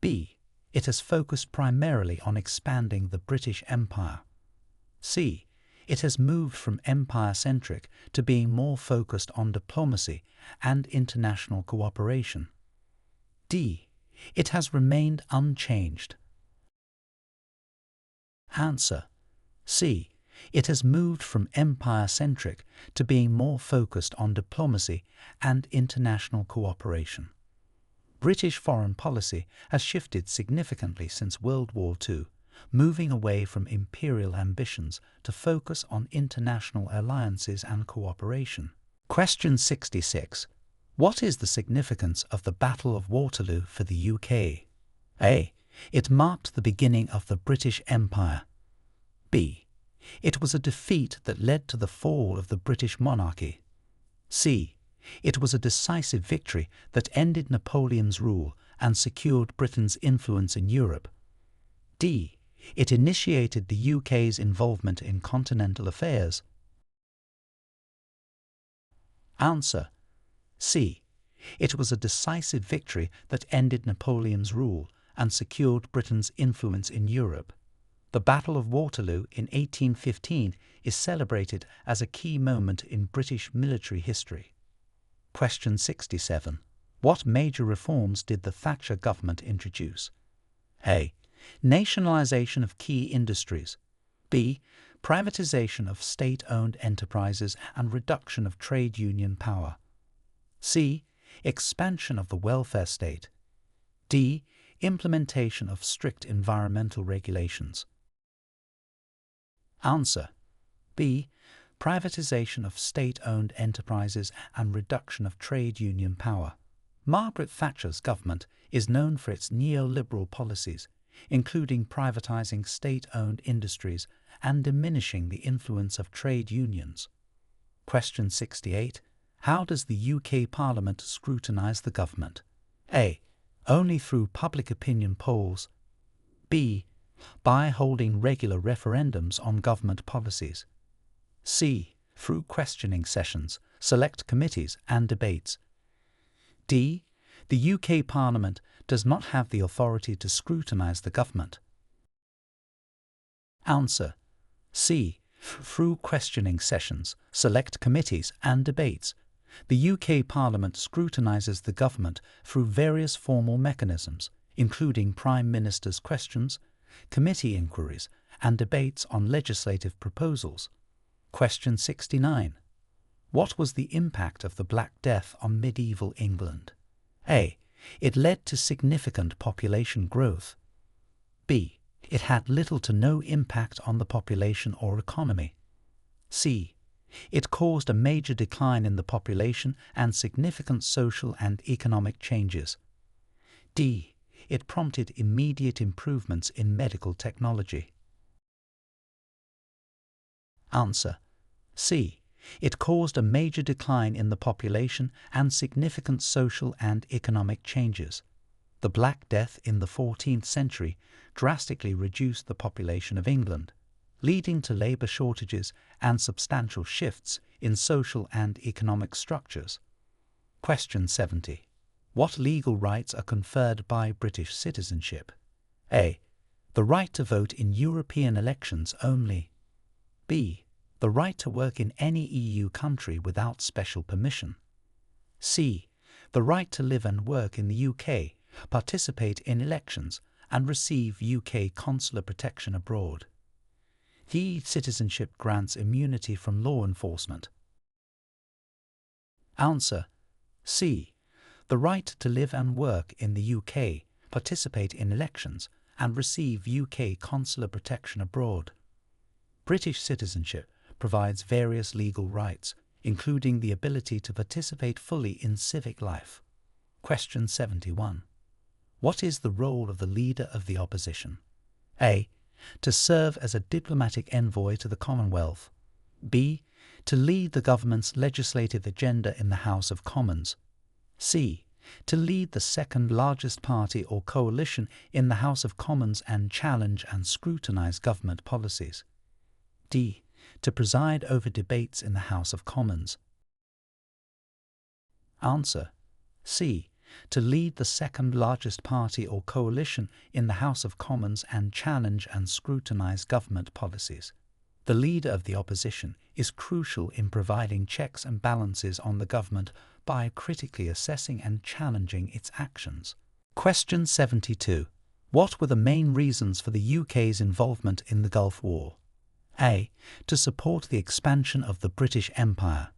B. It has focused primarily on expanding the British Empire. C. It has moved from empire-centric to being more focused on diplomacy and international cooperation. D. It has remained unchanged. Answer. C. It has moved from empire-centric to being more focused on diplomacy and international cooperation. British foreign policy has shifted significantly since World War II, moving away from imperial ambitions to focus on international alliances and cooperation. Question 66. What is the significance of the Battle of Waterloo for the UK? A. It marked the beginning of the British Empire. B. It was a defeat that led to the fall of the British monarchy. C. It was a decisive victory that ended Napoleon's rule and secured Britain's influence in Europe. D. It initiated the UK's involvement in continental affairs. Answer. C. It was a decisive victory that ended Napoleon's rule and secured Britain's influence in Europe. The Battle of Waterloo in 1815 is celebrated as a key moment in British military history. Question 67. What major reforms did the Thatcher government introduce? A. Nationalisation of key industries. B. Privatisation of state-owned enterprises and reduction of trade union power. C. Expansion of the welfare state. D. Implementation of strict environmental regulations. Answer. B. Privatisation of state-owned enterprises and reduction of trade union power. Margaret Thatcher's government is known for its neoliberal policies, including privatising state-owned industries and diminishing the influence of trade unions. Question 68. How does the UK Parliament scrutinise the government? A. Only through public opinion polls. B. By holding regular referendums on government policies. C. Through questioning sessions, select committees and debates. D. The UK Parliament does not have the authority to scrutinise the government. Answer. C. Through questioning sessions, select committees and debates. The UK Parliament scrutinises the government through various formal mechanisms, including Prime Minister's questions, committee inquiries, and debates on legislative proposals. Question 69. What was the impact of the Black Death on medieval England? A. It led to significant population growth. B. It had little to no impact on the population or economy. C. It caused a major decline in the population and significant social and economic changes. D. It prompted immediate improvements in medical technology. Answer. C. It caused a major decline in the population and significant social and economic changes. The Black Death in the 14th century drastically reduced the population of England, leading to labour shortages and substantial shifts in social and economic structures. Question 70. What legal rights are conferred by British citizenship? A. The right to vote in European elections only. B. The right to work in any EU country without special permission. C. The right to live and work in the UK, participate in elections, and receive UK consular protection abroad. D. Citizenship grants immunity from law enforcement. Answer. C. The right to live and work in the UK, participate in elections, and receive UK consular protection abroad. British citizenship provides various legal rights, including the ability to participate fully in civic life. Question 71. What is the role of the Leader of the Opposition? A. To serve as a diplomatic envoy to the Commonwealth. B. To lead the government's legislative agenda in the House of Commons. C. To lead the second largest party or coalition in the House of Commons and challenge and scrutinise government policies. D. To preside over debates in the House of Commons. Answer. C. To lead the second largest party or coalition in the House of Commons and challenge and scrutinise government policies. The leader of the opposition is crucial in providing checks and balances on the government by critically assessing and challenging its actions. Question 72. What were the main reasons for the UK's involvement in the Gulf War? A. To support the expansion of the British Empire.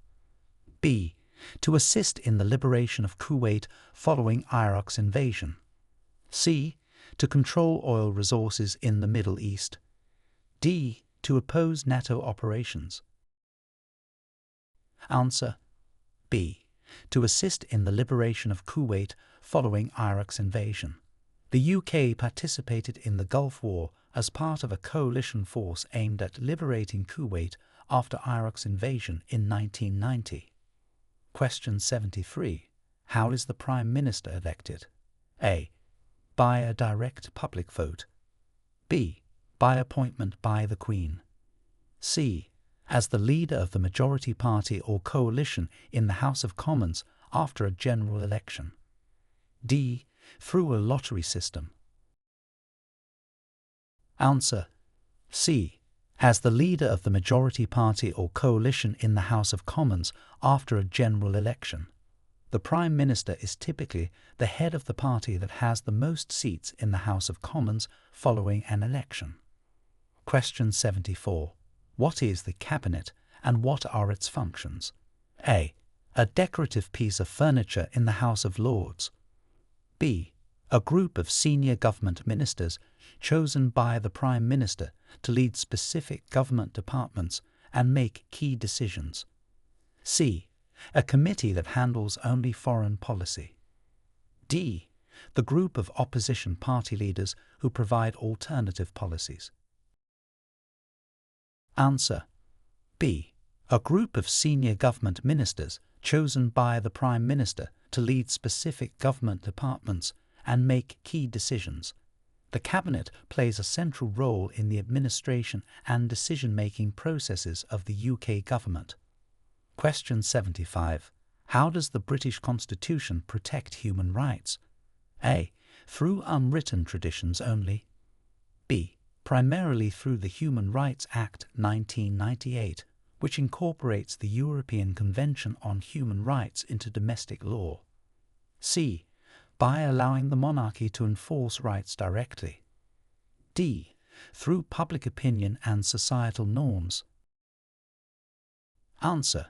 B. To assist in the liberation of Kuwait following Iraq's invasion. C. To control oil resources in the Middle East. D. To oppose NATO operations. Answer. B. To assist in the liberation of Kuwait following Iraq's invasion. The UK participated in the Gulf War as part of a coalition force aimed at liberating Kuwait after Iraq's invasion in 1990. Question 73. How is the Prime Minister elected? A. By a direct public vote. B. By appointment by the Queen. C. As the leader of the majority party or coalition in the House of Commons after a general election. D. Through a lottery system. Answer. C. As the leader of the majority party or coalition in the House of Commons after a general election. The Prime Minister is typically the head of the party that has the most seats in the House of Commons following an election. Question 74. What is the Cabinet and what are its functions? A. A decorative piece of furniture in the House of Lords. B. A group of senior government ministers chosen by the Prime Minister to lead specific government departments and make key decisions. C. A committee that handles only foreign policy. D. The group of opposition party leaders who provide alternative policies. Answer. B. A group of senior government ministers chosen by the Prime Minister to lead specific government departments and make key decisions. The Cabinet plays a central role in the administration and decision-making processes of the UK government. Question 75. How does the British Constitution protect human rights? A. Through unwritten traditions only. B. Primarily through the Human Rights Act 1998, which incorporates the European Convention on Human Rights into domestic law. C. By allowing the monarchy to enforce rights directly. D. Through public opinion and societal norms. Answer.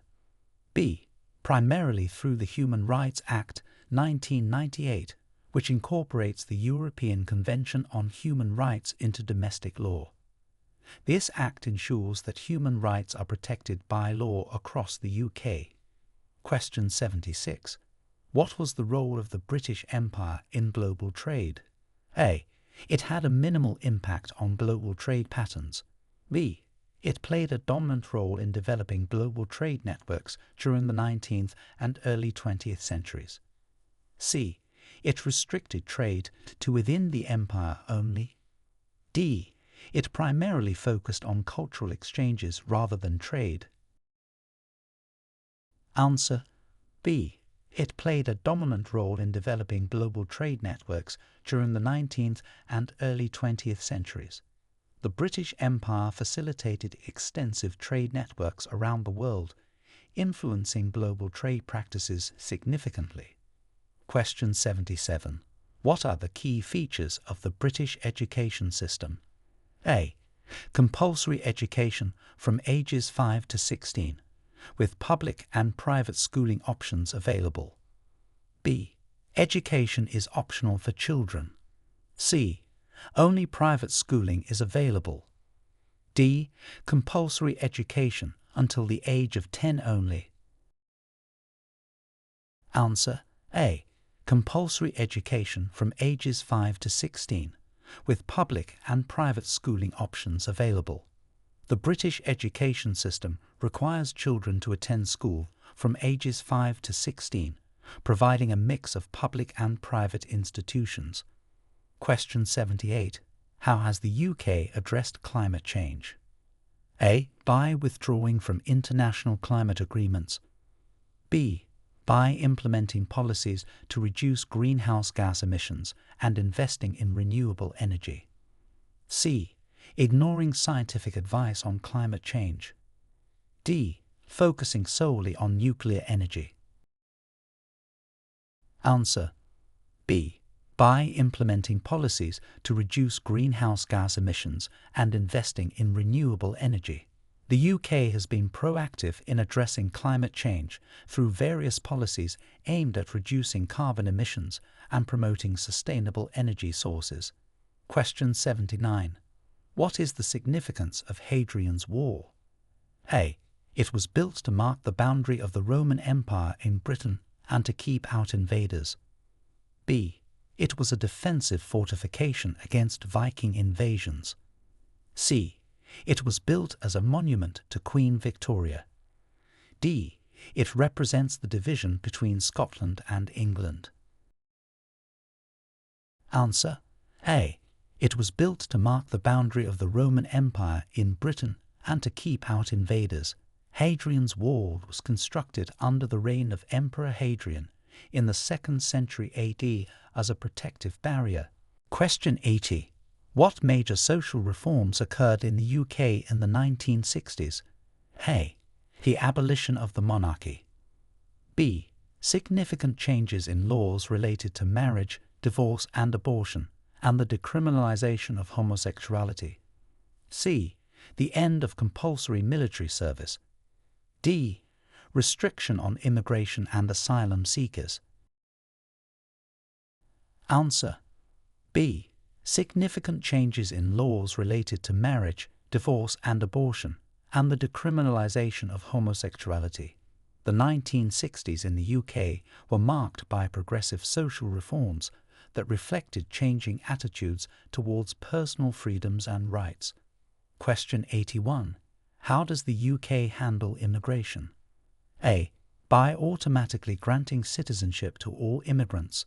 B. Primarily through the Human Rights Act 1998, which incorporates the European Convention on Human Rights into domestic law. This act ensures that human rights are protected by law across the UK. Question 76. What was the role of the British Empire in global trade? A. It had a minimal impact on global trade patterns. B. It played a dominant role in developing global trade networks during the 19th and early 20th centuries. C. It restricted trade to within the empire only. D. It primarily focused on cultural exchanges rather than trade. Answer. B. It played a dominant role in developing global trade networks during the 19th and early 20th centuries. The British Empire facilitated extensive trade networks around the world, influencing global trade practices significantly. Question 77. What are the key features of the British education system? A. Compulsory education from ages 5 to 16, with public and private schooling options available. B. Education is optional for children. C. Only private schooling is available. D. Compulsory education until the age of 10 only. Answer. A. Compulsory education from ages 5 to 16, with public and private schooling options available. The British education system requires children to attend school from ages 5 to 16, providing a mix of public and private institutions. Question 78. How has the UK addressed climate change? A. By withdrawing from international climate agreements. B. By implementing policies to reduce greenhouse gas emissions and investing in renewable energy. C. Ignoring scientific advice on climate change. D. Focusing solely on nuclear energy. Answer: B. By implementing policies to reduce greenhouse gas emissions and investing in renewable energy. The UK has been proactive in addressing climate change through various policies aimed at reducing carbon emissions and promoting sustainable energy sources. Question 79. What is the significance of Hadrian's Wall? A. It was built to mark the boundary of the Roman Empire in Britain and to keep out invaders. B. It was a defensive fortification against Viking invasions. C. It was built as a monument to Queen Victoria. D. It represents the division between Scotland and England. Answer: A. It was built to mark the boundary of the Roman Empire in Britain and to keep out invaders. Hadrian's Wall was constructed under the reign of Emperor Hadrian in the 2nd century AD as a protective barrier. Question 80. What major social reforms occurred in the UK in the 1960s? A. The abolition of the monarchy. B. Significant changes in laws related to marriage, divorce and abortion, and the decriminalisation of homosexuality. C. The end of compulsory military service. D. Restriction on immigration and asylum seekers. Answer: B. Significant changes in laws related to marriage, divorce and abortion, and the decriminalisation of homosexuality. The 1960s in the UK were marked by progressive social reforms that reflected changing attitudes towards personal freedoms and rights. Question 81. How does the UK handle immigration? A. By automatically granting citizenship to all immigrants.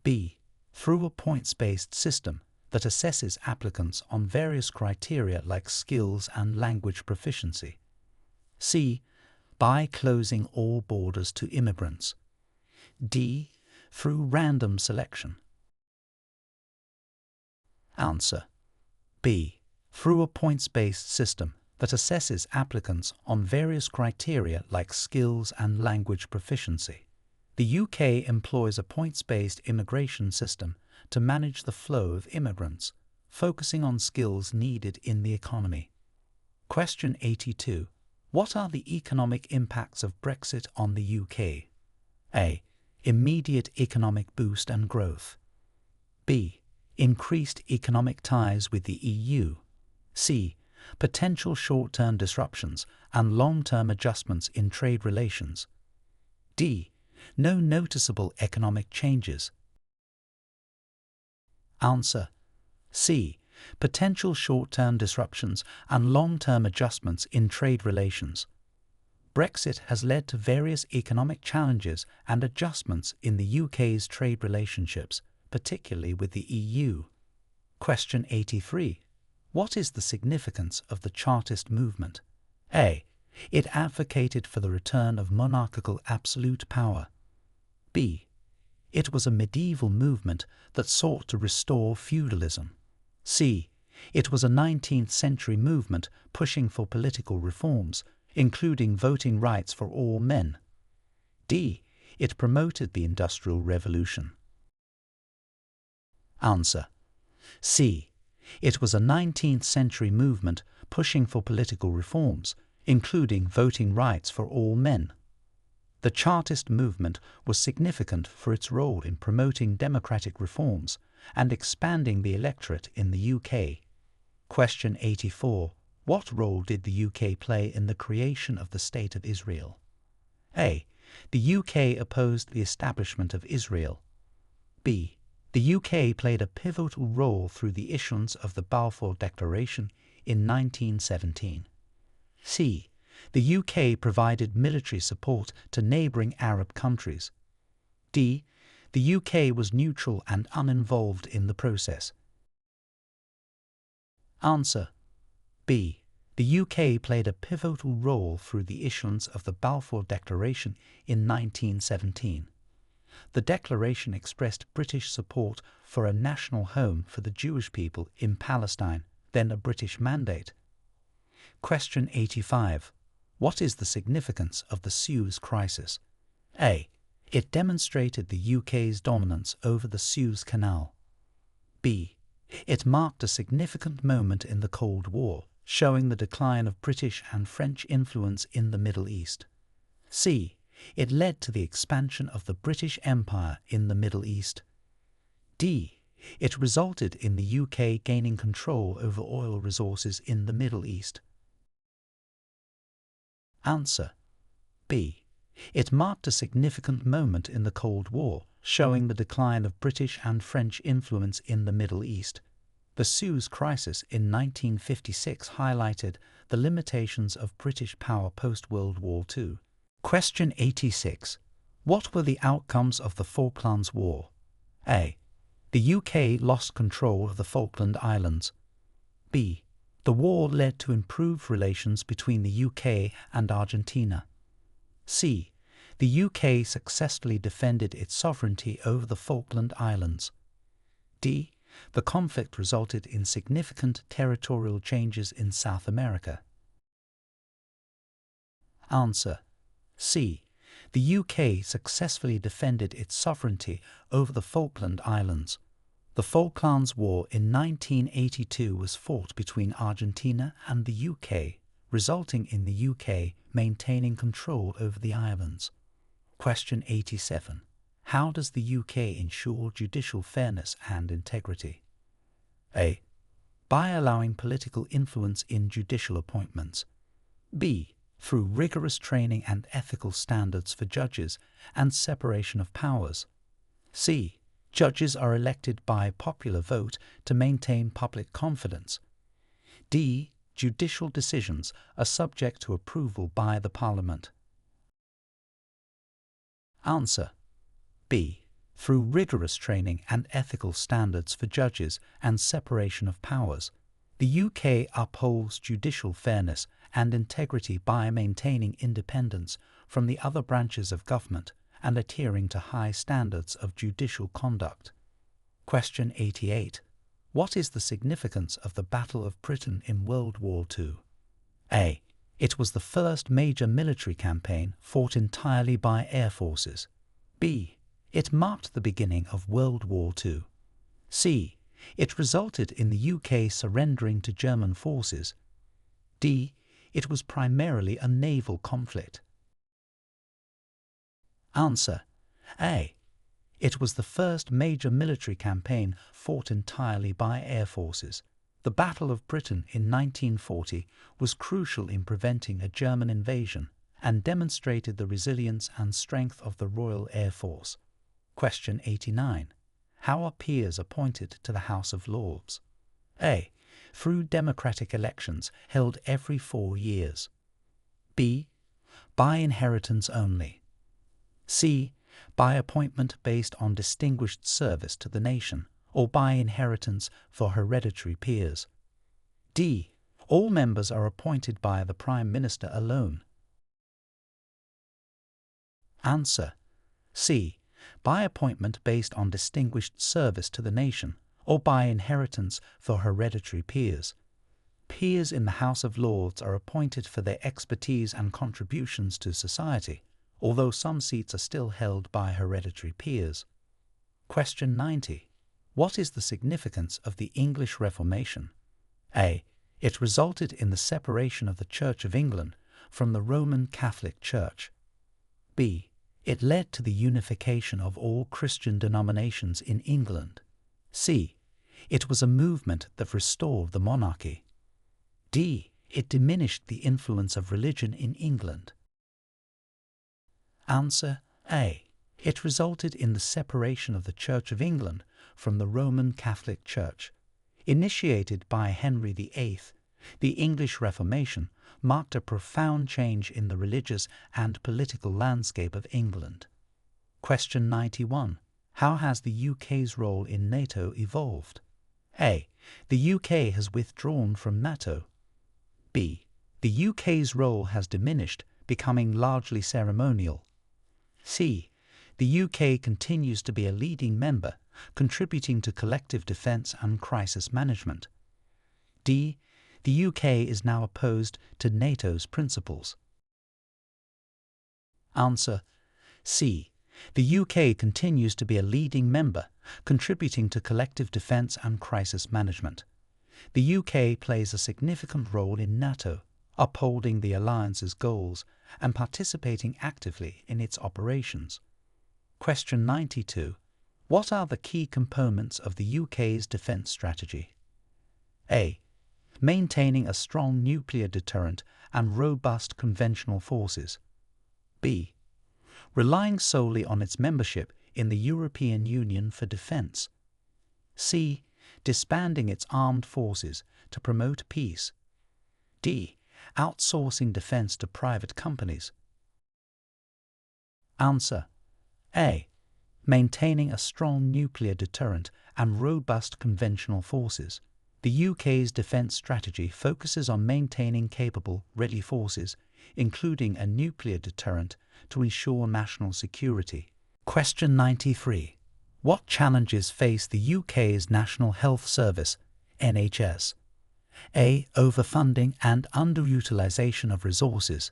B. Through a points-based system that assesses applicants on various criteria like skills and language proficiency. C. By closing all borders to immigrants. D. Through random selection. Answer: B. Through a points-based system that assesses applicants on various criteria like skills and language proficiency. The UK employs a points-based immigration system to manage the flow of immigrants, focusing on skills needed in the economy. Question 82. What are the economic impacts of Brexit on the UK? A. Immediate economic boost and growth. B. Increased economic ties with the EU. C. Potential short-term disruptions and long-term adjustments in trade relations. D. No noticeable economic changes. Answer: C. Potential short-term disruptions and long-term adjustments in trade relations. Brexit has led to various economic challenges and adjustments in the UK's trade relationships, particularly with the EU. Question 83. What is the significance of the Chartist movement? A. It advocated for the return of monarchical absolute power. B. It was a medieval movement that sought to restore feudalism. C. It was a 19th century movement pushing for political reforms, including voting rights for all men. D. It promoted the Industrial Revolution. Answer: C. It was a 19th century movement pushing for political reforms, including voting rights for all men. The Chartist movement was significant for its role in promoting democratic reforms and expanding the electorate in the UK. Question 84. What role did the UK play in the creation of the State of Israel? A. The UK opposed the establishment of Israel. B. The UK played a pivotal role through the issuance of the Balfour Declaration in 1917. C. The UK provided military support to neighbouring Arab countries. D. The UK was neutral and uninvolved in the process. Answer B. The UK played a pivotal role through the issuance of the Balfour Declaration in 1917. The declaration expressed British support for a national home for the Jewish people in Palestine, then a British mandate. Question 85. What is the significance of the Suez Crisis? A. It demonstrated the UK's dominance over the Suez Canal. B. It marked a significant moment in the Cold War, showing the decline of British and French influence in the Middle East. C. It led to the expansion of the British Empire in the Middle East. D. It resulted in the UK gaining control over oil resources in the Middle East. Answer B. It marked a significant moment in the Cold War, showing the decline of British and French influence in the Middle East. The Suez Crisis in 1956 highlighted the limitations of British power post-World War II. Question 86. What were the outcomes of the Falklands War? A. The UK lost control of the Falkland Islands. B. The war led to improved relations between the UK and Argentina. C. The UK successfully defended its sovereignty over the Falkland Islands. D. The conflict resulted in significant territorial changes in South America. Answer C. The UK successfully defended its sovereignty over the Falkland Islands. The Falklands War in 1982 was fought between Argentina and the UK, resulting in the UK maintaining control over the islands. Question 87. How does the UK ensure judicial fairness and integrity? A. By allowing political influence in judicial appointments. B. Through rigorous training and ethical standards for judges and separation of powers. C. Judges are elected by popular vote to maintain public confidence. D. Judicial decisions are subject to approval by the Parliament. Answer B. Through rigorous training and ethical standards for judges and separation of powers. The UK upholds judicial fairness and integrity by maintaining independence from the other branches of government and adhering to high standards of judicial conduct. Question 88. What is the significance of the Battle of Britain in World War II? A. It was the first major military campaign fought entirely by air forces. B. It marked the beginning of World War II. C. It resulted in the UK surrendering to German forces. D. It was primarily a naval conflict. Answer A. It was the first major military campaign fought entirely by air forces. The Battle of Britain in 1940 was crucial in preventing a German invasion and demonstrated the resilience and strength of the Royal Air Force. Question 89. How are peers appointed to the House of Lords? A. Through democratic elections held every 4 years. B. By inheritance only. C. By appointment based on distinguished service to the nation, or by inheritance for hereditary peers. D. All members are appointed by the Prime Minister alone. Answer C. By appointment based on distinguished service to the nation, or by inheritance for hereditary peers. Peers in the House of Lords are appointed for their expertise and contributions to society, although some seats are still held by hereditary peers. Question 90. What is the significance of the English Reformation? A. It resulted in the separation of the Church of England from the Roman Catholic Church. B. It led to the unification of all Christian denominations in England. C. It was a movement that restored the monarchy. D. It diminished the influence of religion in England. Answer A. It resulted in the separation of the Church of England from the Roman Catholic Church. Initiated by Henry VIII, the English Reformation marked a profound change in the religious and political landscape of England. Question 91. How has the UK's role in NATO evolved? A. The UK has withdrawn from NATO. B. The UK's role has diminished, becoming largely ceremonial. C. The UK continues to be a leading member, contributing to collective defence and crisis management. D. The UK is now opposed to NATO's principles. Answer: C. The UK continues to be a leading member, contributing to collective defence and crisis management. The UK plays a significant role in NATO, upholding the alliance's goals and participating actively in its operations. Question 92. What are the key components of the UK's defence strategy? A. Maintaining a strong nuclear deterrent and robust conventional forces. B. Relying solely on its membership in the European Union for defence. C. Disbanding its armed forces to promote peace. D. Outsourcing defence to private companies. Answer: A. Maintaining a strong nuclear deterrent and robust conventional forces. The UK's defence strategy focuses on maintaining capable, ready forces, including a nuclear deterrent, to ensure national security. Question 93. What challenges face the UK's National Health Service, NHS? A. Overfunding and underutilisation of resources.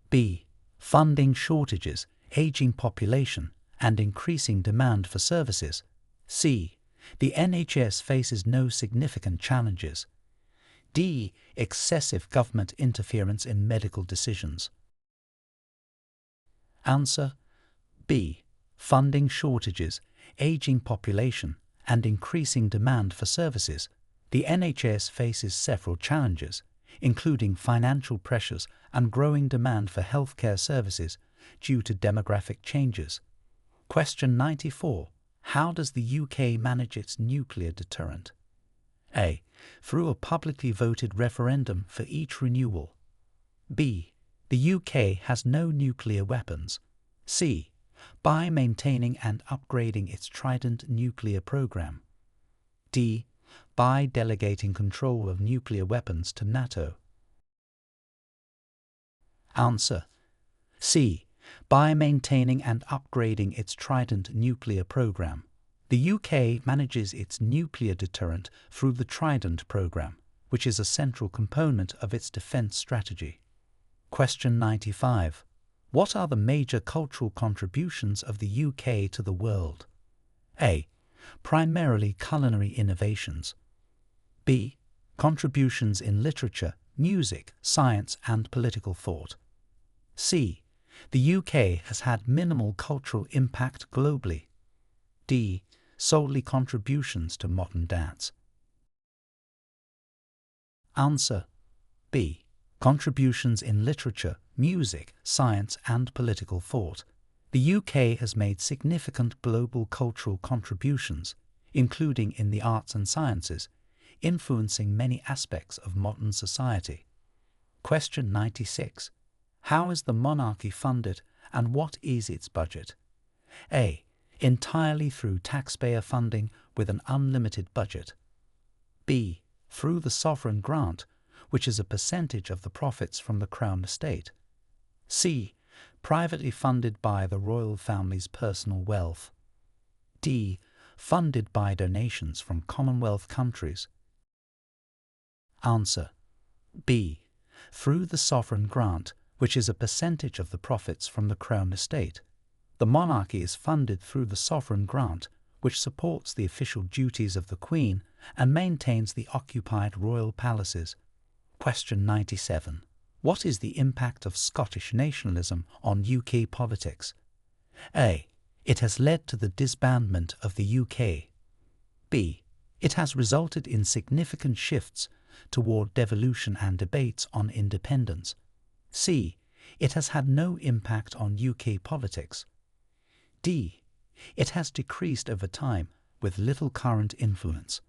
B. Funding shortages, ageing population, and increasing demand for services. C. The NHS faces no significant challenges. D. Excessive government interference in medical decisions. Answer: B. Funding shortages, ageing population, and increasing demand for services. The NHS faces several challenges, including financial pressures and growing demand for healthcare services due to demographic changes. Question 94. How does the UK manage its nuclear deterrent? A. Through a publicly voted referendum for each renewal. B. The UK has no nuclear weapons. C. By maintaining and upgrading its Trident nuclear program. D. By delegating control of nuclear weapons to NATO. Answer: C. By maintaining and upgrading its Trident nuclear program. The UK manages its nuclear deterrent through the Trident program, which is a central component of its defence strategy. Question 95. What are the major cultural contributions of the UK to the world? A. Primarily culinary innovations. B. Contributions in literature, music, science, and political thought. C. The UK has had minimal cultural impact globally. D. Solely contributions to modern dance. Answer: B. Contributions in literature, music, science, and political thought. The UK has made significant global cultural contributions, including in the arts and sciences, influencing many aspects of modern society. Question 96. How is the monarchy funded and what is its budget? A. Entirely through taxpayer funding with an unlimited budget. B. Through the sovereign grant, which is a percentage of the profits from the Crown estate. C. Privately funded by the royal family's personal wealth. D. Funded by donations from Commonwealth countries. Answer: B. Through the sovereign grant, which is a percentage of the profits from the Crown estate. The monarchy is funded through the sovereign grant, which supports the official duties of the Queen and maintains the occupied royal palaces. Question 97. What is the impact of Scottish nationalism on UK politics? A. It has led to the disbandment of the UK. B. It has resulted in significant shifts toward devolution and debates on independence. C. It has had no impact on UK politics. D. It has decreased over time with little current influence.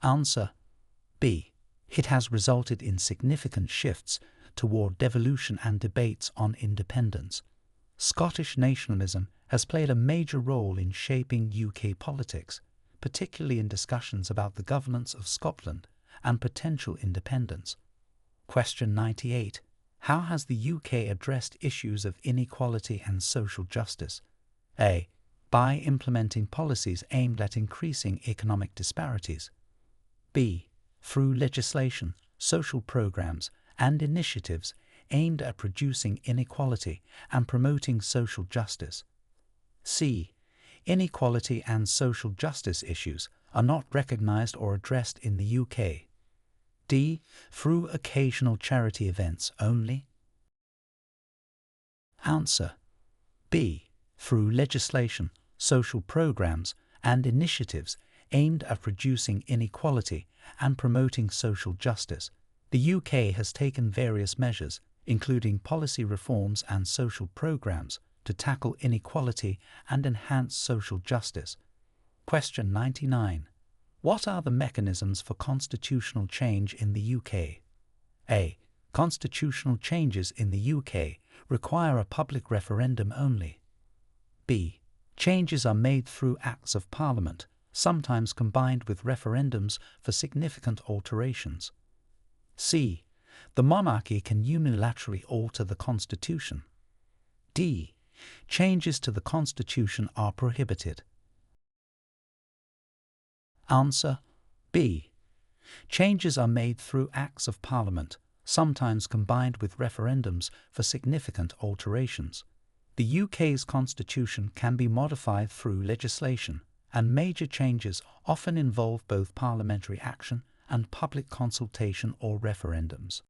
Answer: B. It has resulted in significant shifts toward devolution and debates on independence. Scottish nationalism has played a major role in shaping UK politics, particularly in discussions about the governance of Scotland and potential independence. Question 98. How has the UK addressed issues of inequality and social justice? A. By implementing policies aimed at increasing economic disparities. B. Through legislation, social programs, and initiatives aimed at reducing inequality and promoting social justice. C. Inequality and social justice issues are not recognised or addressed in the UK. D. Through occasional charity events only. Answer. B. Through legislation, social programs, and initiatives aimed at reducing inequality and promoting social justice. The UK has taken various measures, including policy reforms and social programs, to tackle inequality and enhance social justice. Question 99. What are the mechanisms for constitutional change in the UK? A. Constitutional changes in the UK require a public referendum only. B. Changes are made through Acts of Parliament, sometimes combined with referendums for significant alterations. C. The monarchy can unilaterally alter the constitution. D. Changes to the constitution are prohibited. Answer. B. Changes are made through Acts of Parliament, sometimes combined with referendums for significant alterations. The UK's constitution can be modified through legislation, and major changes often involve both parliamentary action and public consultation or referendums.